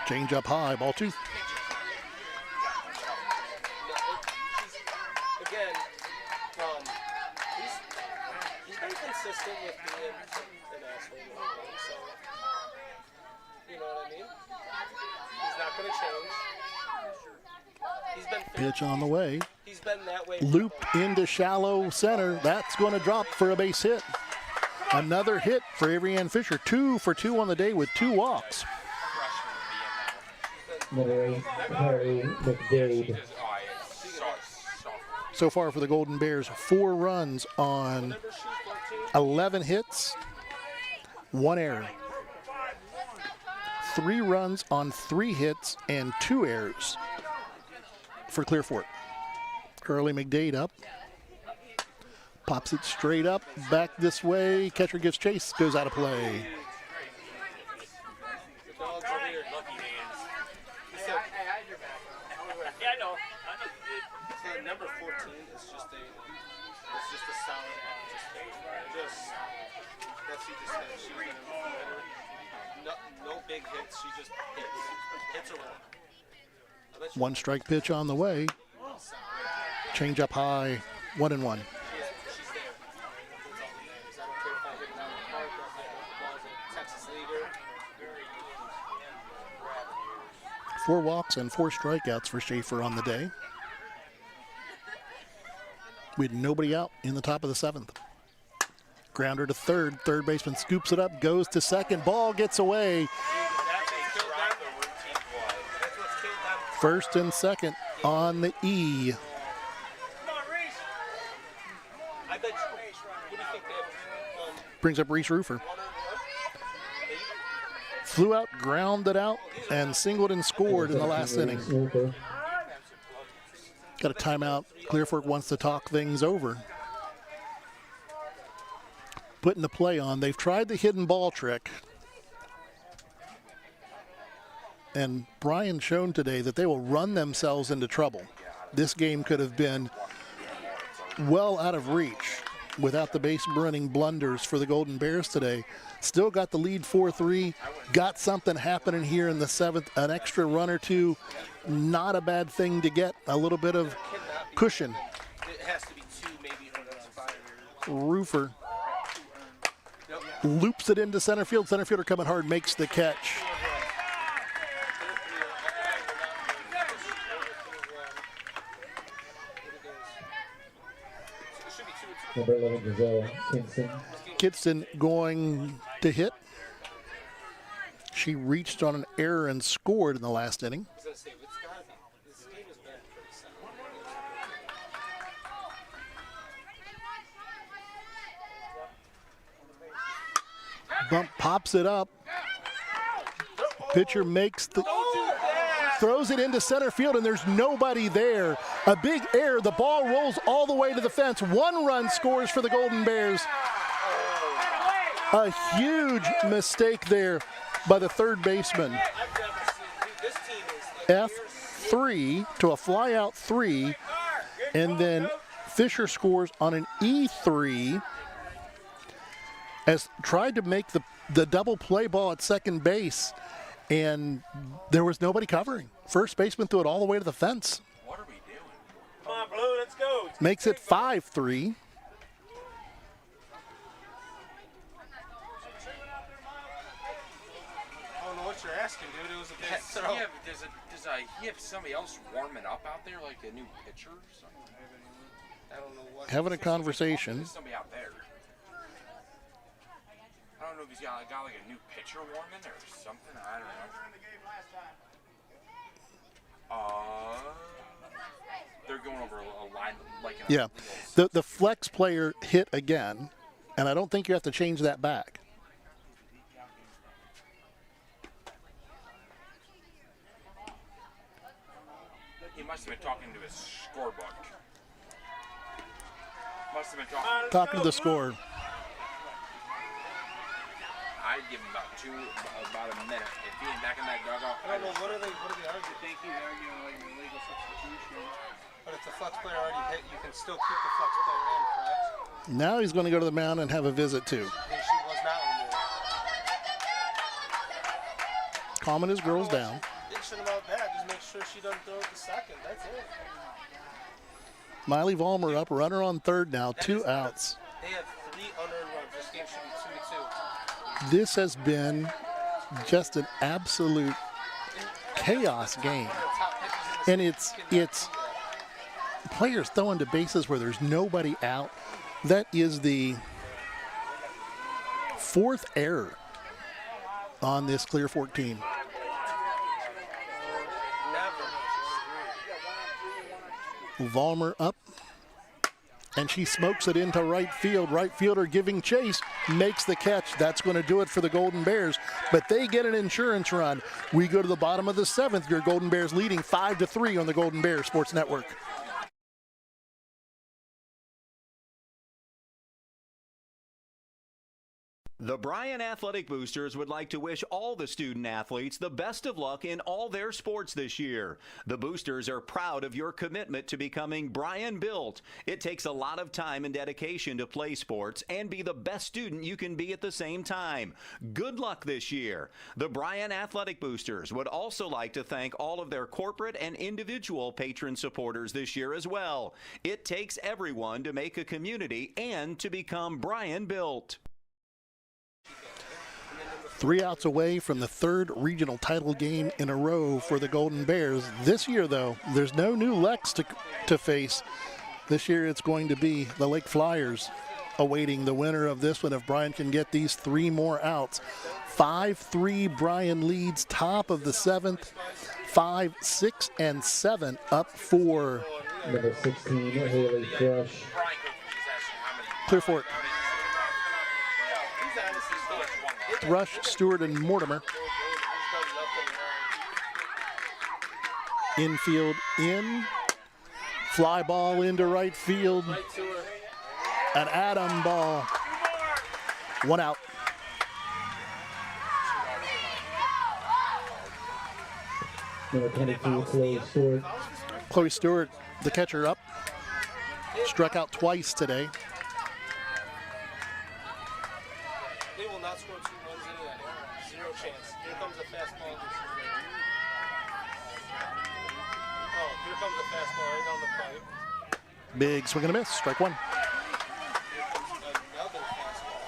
Change up high, ball 2. Again, he's been consistent with being an asshole. So, you know what I mean? He's not going to change. He's been Pitch on the way. He's been that way. Loop into shallow center. That's going to drop for a base hit. Another hit for Avery Ann Fisher. 2 for 2 on the day with 2 walks. So far for the Golden Bears, 4 runs on 11 hits, 1 error. 3 runs on 3 hits and 2 errors for Clear Fork. Curly McDade up. Pops it straight up, back this way. Catcher gives chase, goes out of play. Number 14 is just a solid that's she just hit. She no big hits. She just hits around. 1 strike pitch on the way. Change up high, 1-1. She's there. I don't care if I hit it out of the park or if I hit the balls at Texas leader. 4 walks and 4 strikeouts for Schaefer on the day. We had nobody out in the top of the 7th. Grounder to third. Third baseman scoops it up, goes to second. Ball gets away. First and second on the E. I bet you. What do you think they have? Brings up Reese Roofer. Flew out, grounded out, and singled and scored in the last inning. Got a timeout. Clear Fork wants to talk things over. Putting the play on. They've tried the hidden ball trick. And Bryan shown today that they will run themselves into trouble. This game could have been well out of reach without the base running blunders for the Golden Bears today. Still got the lead 4-3. Got something happening here in the seventh. An extra run or two. Not a bad thing to get a little bit of cushion. It has to be two, maybe. Roofer loops it into center field. Center fielder coming hard, makes the catch. Number 11, Giselle Kinston. Kinston going to hit. She reached on an error and scored in the last inning. Bump pops it up. Pitcher makes the throws it into center field, and there's nobody there. A big error. The ball rolls all the way to the fence. 1 run scores for the Golden Bears. A huge mistake there by the third baseman. F3 to a fly out 3, and then Fisher scores on an E3. As tried to make the double play ball at second base, and there was nobody covering. First baseman threw it all the way to the fence. What are we doing? Come on, Blue, let's go. Makes it 5-3. I don't know what you're asking, dude. It was a bad throw. Does he have somebody else warming up out there, like a new pitcher or something? I don't know what. Having a conversation. There's somebody out there. I don't know if he's got like a new pitcher warming or something. I don't know. They're going over a line like Yeah, the flex player hit again, and I don't think you have to change that back. He must have been talking to his scorebook. Must have been Talking to the score. I'd give him about a minute. If he ain't back in that dugout, I don't know, what are they arguing? I think he's arguing like an illegal substitution. But if the flex player already hit, you can still keep the flex player in, correct? Now he's going to go to the mound and have a visit too. And she was not removed. Calming his girls down. Bitching about that, just make sure she doesn't throw it to second. That's it. Miley Vollmer up, runner on third now, 2 outs. They have 3 unearned runs. This game should be 2-2. This has been just an absolute chaos game. And it's players throwing to bases where there's nobody out. That is the 4th error on this Clear Fork team. Vollmer up, and she smokes it into right field. Right fielder giving chase, makes the catch. That's going to do it for the Golden Bears, but they get an insurance run. We go to the bottom of the 7th. Your Golden Bears leading 5-3 on the Golden Bears Sports Network. The Bryan Athletic Boosters would like to wish all the student athletes the best of luck in all their sports this year. The Boosters are proud of your commitment to becoming Bryan built. It takes a lot of time and dedication to play sports and be the best student you can be at the same time. Good luck this year. The Bryan Athletic Boosters would also like to thank all of their corporate and individual patron supporters this year as well. It takes everyone to make a community and to become Bryan built. 3 outs away from the 3rd regional title game in a row for the Golden Bears. This year, though, there's no new Lex to face. This year it's going to be the Lake Flyers. awaiting the winner of this one if Bryan can get these 3 more outs. 5-3 Bryan leads top of the 7th. 5, 6, and 7 up for number 16, Haley Thrush. Clear Fork. Thrush, Stewart, and Mortimer. Infield in. Fly ball into right field. An Adam ball. 1 out. Number 22, Chloe Stewart. Chloe Stewart, the catcher, up. Struck out twice today. They will not score 2 runs into that. 0 chance. Here comes a fastball. Oh, here comes a fastball right down the pipe. Big swing and a miss. Strike 1. Here comes another fastball.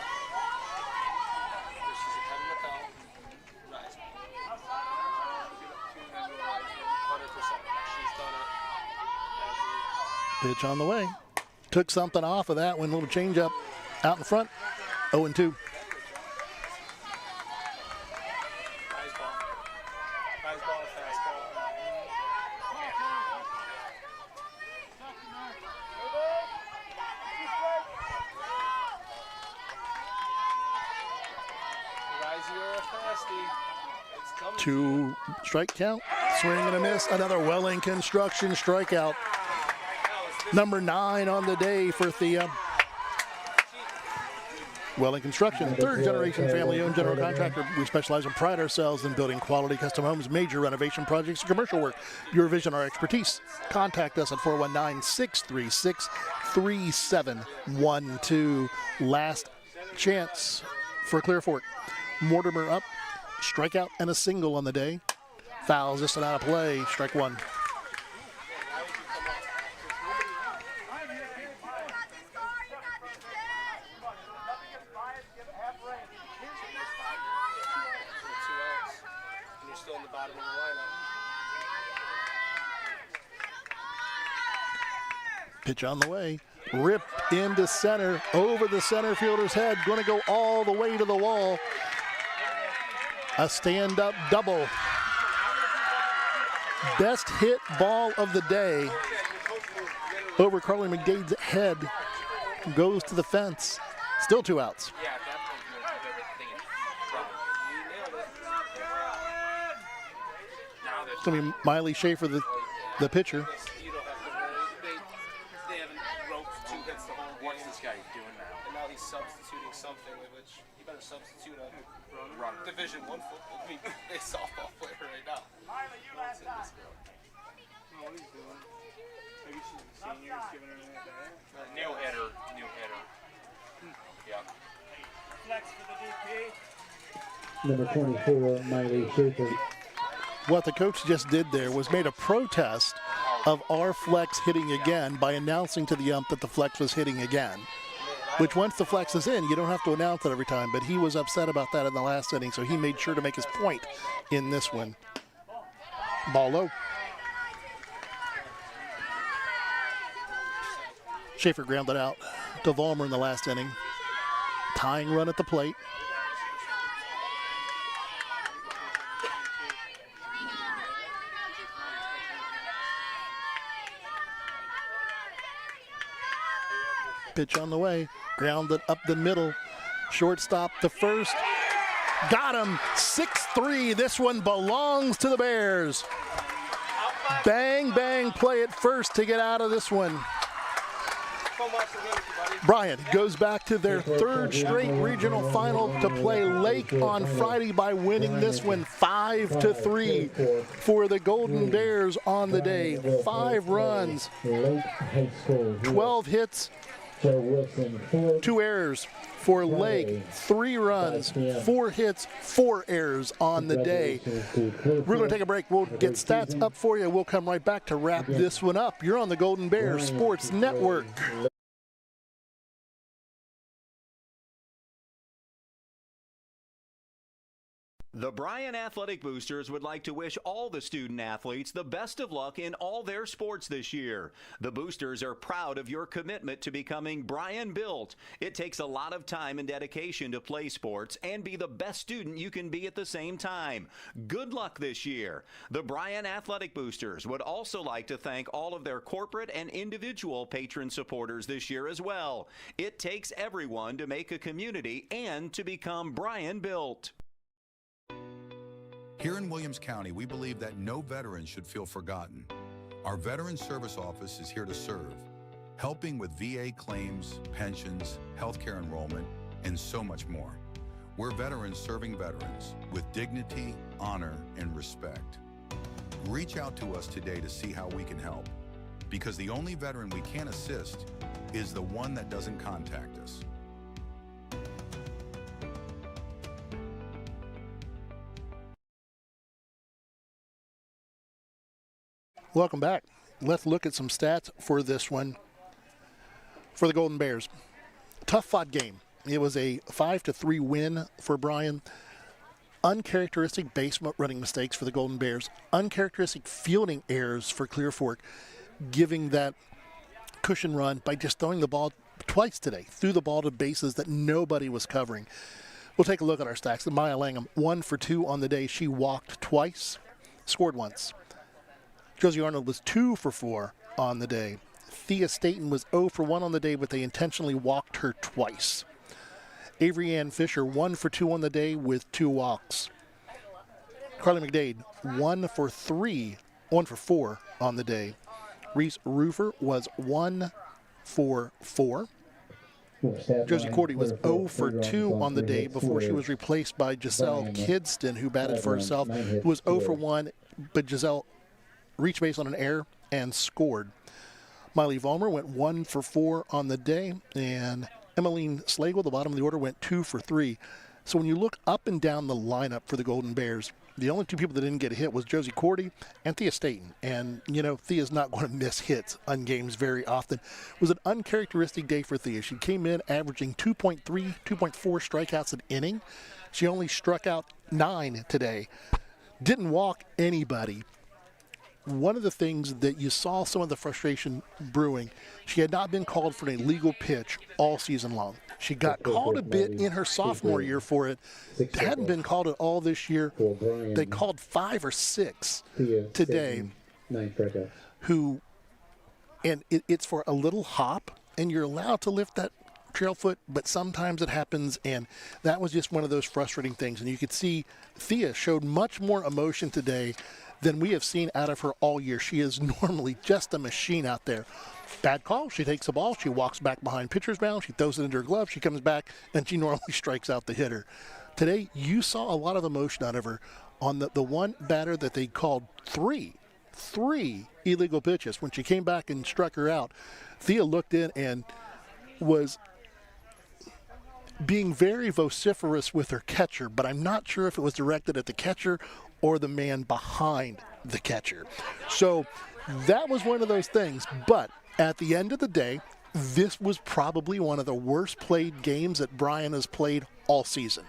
She's ahead in the count. Rise. 100%. She's done it. Pitch on the way. Took something off of that one. Little change up out in front. 0-2. Two strike count, swing and a miss. Another Welling Construction strikeout. Number 9 on the day for Thea. Welling Construction, 3rd generation family owned general contractor. We specialize and pride ourselves in building quality custom homes, major renovation projects, and commercial work. Your vision, our expertise. Contact us at 419-636-3712. Last chance for Clear Fork. Mortimer up. Strikeout and a single on the day. Fouls this one out of play. Strike 1. Pitch on the way. Rip into center. Over the center fielder's head. Going to go all the way to the wall. A stand-up double. Best hit ball of the day over Carly McDade's head. Goes to the fence. Still 2 outs. It's going to be Miley Schaefer, the pitcher. They haven't roped 2 hits the whole game. What's this guy doing now? And now he's substituting something, which he better substitute a Division I football. I mean, a softball player right now. Miley, you last time. What he's doing? Maybe she's a senior. He's giving her that back. New hitter. Yeah. Flex for the DP. Number 24, Miley Schaefer. What the coach just did there was made a protest of our flex hitting again by announcing to the ump that the flex was hitting again. Which once the flex is in, you don't have to announce it every time. But he was upset about that in the last inning, so he made sure to make his point in this one. Ball low. Schaefer grounded out to Vollmer in the last inning. Tying run at the plate. Pitch on the way. Grounded up the middle. Shortstop to first. Got him. 6-3. This one belongs to the Bears. Bang, bang play at first to get out of this one. Bryan goes back to their 3rd straight regional final to play Lake on Friday by winning this one 5-3 for the Golden Bears on the day. 5 runs, 12 hits, 2 errors for Lake, 3 runs, 4 hits, 4 errors on the day. We're going to take a break. We'll get stats up for you. We'll come right back to wrap this one up. You're on the Golden Bears Sports Network. The Bryan Athletic Boosters would like to wish all the student athletes the best of luck in all their sports this year. The Boosters are proud of your commitment to becoming Bryan built. It takes a lot of time and dedication to play sports and be the best student you can be at the same time. Good luck this year. The Bryan Athletic Boosters would also like to thank all of their corporate and individual patron supporters this year as well. It takes everyone to make a community and to become Bryan built. Here in Williams County, we believe that no veteran should feel forgotten. Our Veteran Service Office is here to serve, helping with VA claims, pensions, healthcare enrollment, and so much more. We're veterans serving veterans with dignity, honor, and respect. Reach out to us today to see how we can help, because the only veteran we can assist is the one that doesn't contact us. Welcome back. Let's look at some stats for this one for the Golden Bears. Tough fought game. It was a 5-3 win for Bryan. Uncharacteristic base running mistakes for the Golden Bears. Uncharacteristic fielding errors for Clear Fork, giving that cushion run by just throwing the ball twice today. Threw the ball to bases that nobody was covering. We'll take a look at our stats. Maya Langham, 1 for 2 on the day. She walked twice, scored once. Josie Arnold was 2 for 4 on the day. Thea Staten was 0 for 1 on the day, but they intentionally walked her twice. Avery Ann Fisher, 1 for 2 on the day with 2 walks. Carly McDade, 1 for 4 on the day. Reese Roofer was 1 for 4. Josie Cordy was 0 for 2 on the day before she was replaced by Giselle Kidston, who batted for herself, who was 0 for 1, but Giselle reached base on an error and scored. Miley Vollmer went 1 for 4 on the day, and Emmeline Slagle, the bottom of the order, went 2 for 3. So when you look up and down the lineup for the Golden Bears, the only 2 people that didn't get a hit was Josie Cordy and Thea Staten. And, you know, Thea's not going to miss hits on games very often. It was an uncharacteristic day for Thea. She came in averaging 2.3, 2.4 strikeouts an inning. She only struck out 9 today. Didn't walk anybody. One of the things that you saw some of the frustration brewing, she had not been called for an illegal pitch all season long. She got called a bit in her sophomore year for it. Hadn't been called at all this year. They called 5 or 6 today. It's for a little hop, and you're allowed to lift that trail foot, but sometimes it happens, and that was just one of those frustrating things. And you could see Thea showed much more emotion today than we have seen out of her all year. She is normally just a machine out there. Bad call, she takes the ball, she walks back behind pitcher's mound, she throws it into her glove, she comes back, and she normally strikes out the hitter. Today, you saw a lot of emotion out of her on the one batter that they called three illegal pitches. When she came back and struck her out, Thea looked in and was being very vociferous with her catcher, but I'm not sure if it was directed at the catcher or the man behind the catcher. So that was one of those things. But at the end of the day, this was probably one of the worst played games that Bryan has played all season.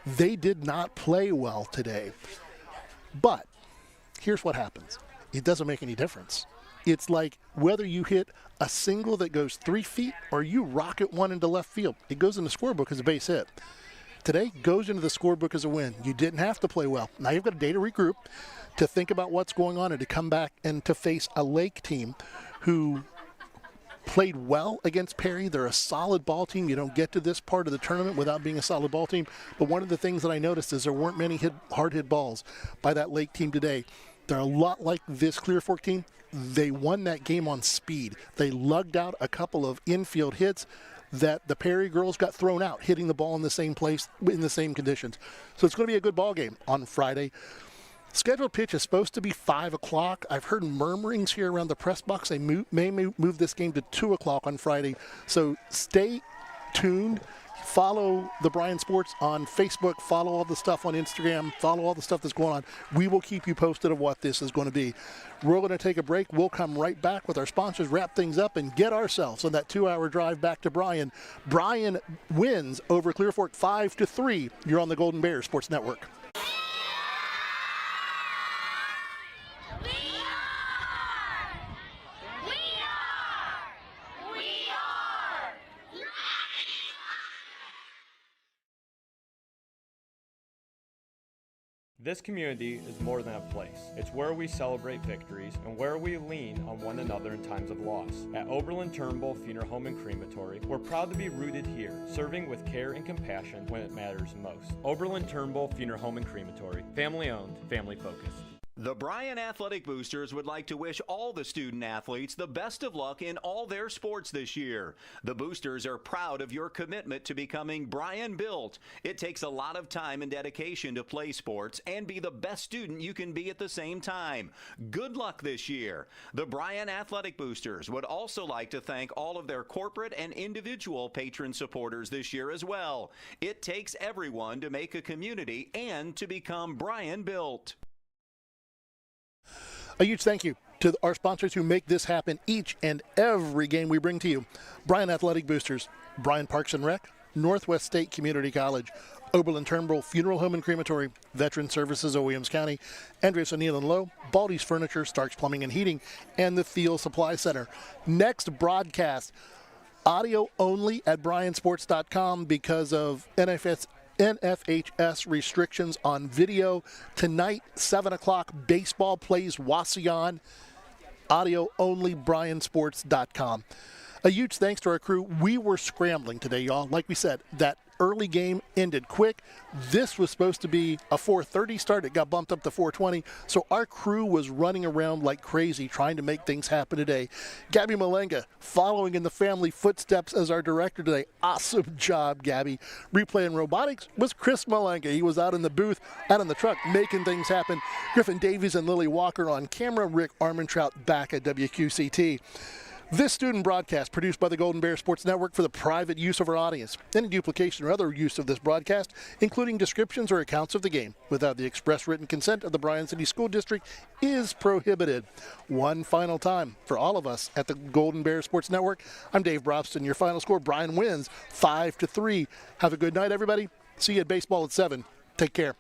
They did not play well today. But here's what happens. It doesn't make any difference. It's like whether you hit a single that goes 3 feet or you rocket one into left field. It goes in the scorebook as a base hit. Today goes into the scorebook as a win. You didn't have to play well. Now you've got a day to regroup, to think about what's going on, and to come back and to face a Lake team who played well against Perry. They're a solid ball team. You don't get to this part of the tournament without being a solid ball team. But one of the things that I noticed is there weren't many hard hit balls by that Lake team today. They're a lot like this Clear Fork team. They won that game on speed. They lugged out a couple of infield hits that the Perry girls got thrown out, hitting the ball in the same place, in the same conditions. So it's going to be a good ball game on Friday. Scheduled pitch is supposed to be 5 o'clock. I've heard murmurings here around the press box. They may move this game to 2 o'clock on Friday. So stay tuned. Follow the Bryan Sports on Facebook. Follow all the stuff on Instagram. Follow all the stuff that's going on. We will keep you posted of what this is going to be. We're going to take a break. We'll come right back with our sponsors, wrap things up, and get ourselves on that 2-hour drive back to Bryan. Bryan wins over Clear Fork 5-3. You're on the Golden Bears Sports Network. This community is more than a place. It's where we celebrate victories and where we lean on one another in times of loss. At Oberlin-Turnbull Funeral Home and Crematory, we're proud to be rooted here, serving with care and compassion when it matters most. Oberlin-Turnbull Funeral Home and Crematory, family owned, family focused. The Bryan Athletic Boosters would like to wish all the student athletes the best of luck in all their sports this year. The Boosters are proud of your commitment to becoming Bryan Built. It takes a lot of time and dedication to play sports and be the best student you can be at the same time. Good luck this year. The Bryan Athletic Boosters would also like to thank all of their corporate and individual patron supporters this year as well. It takes everyone to make a community and to become Bryan Built. A huge thank you to our sponsors who make this happen each and every game we bring to you. Bryan Athletic Boosters, Bryan Parks and Rec, Northwest State Community College, Oberlin-Turnbull Funeral Home and Crematory, Veteran Services of Williams County, Andreas O'Neill & Lowe, Baldy's Furniture, Stark's Plumbing and Heating, and the Field Supply Center. Next broadcast, audio only at bryansports.com because of NFHS restrictions on video. Tonight, 7 o'clock, baseball plays Wauseon. Audio only, bryansports.com. A huge thanks to our crew. We were scrambling today, y'all. Like we said, that early game ended quick. This was supposed to be a 4:30 start. It got bumped up to 4:20. So our crew was running around like crazy trying to make things happen today. Gabby Malenga following in the family footsteps as our director today. Awesome job, Gabby. Replay and robotics was Chris Malenga. He was out in the booth, out in the truck, making things happen. Griffin Davies and Lily Walker on camera. Rick Armentrout back at WQCT. This student broadcast produced by the Golden Bear Sports Network for the private use of our audience. Any duplication or other use of this broadcast, including descriptions or accounts of the game, without the express written consent of the Bryan City School District is prohibited. One final time for all of us at the Golden Bear Sports Network. I'm Dave Brobston. Your final score, Bryan wins 5-3. Have a good night, everybody. See you at baseball at 7. Take care.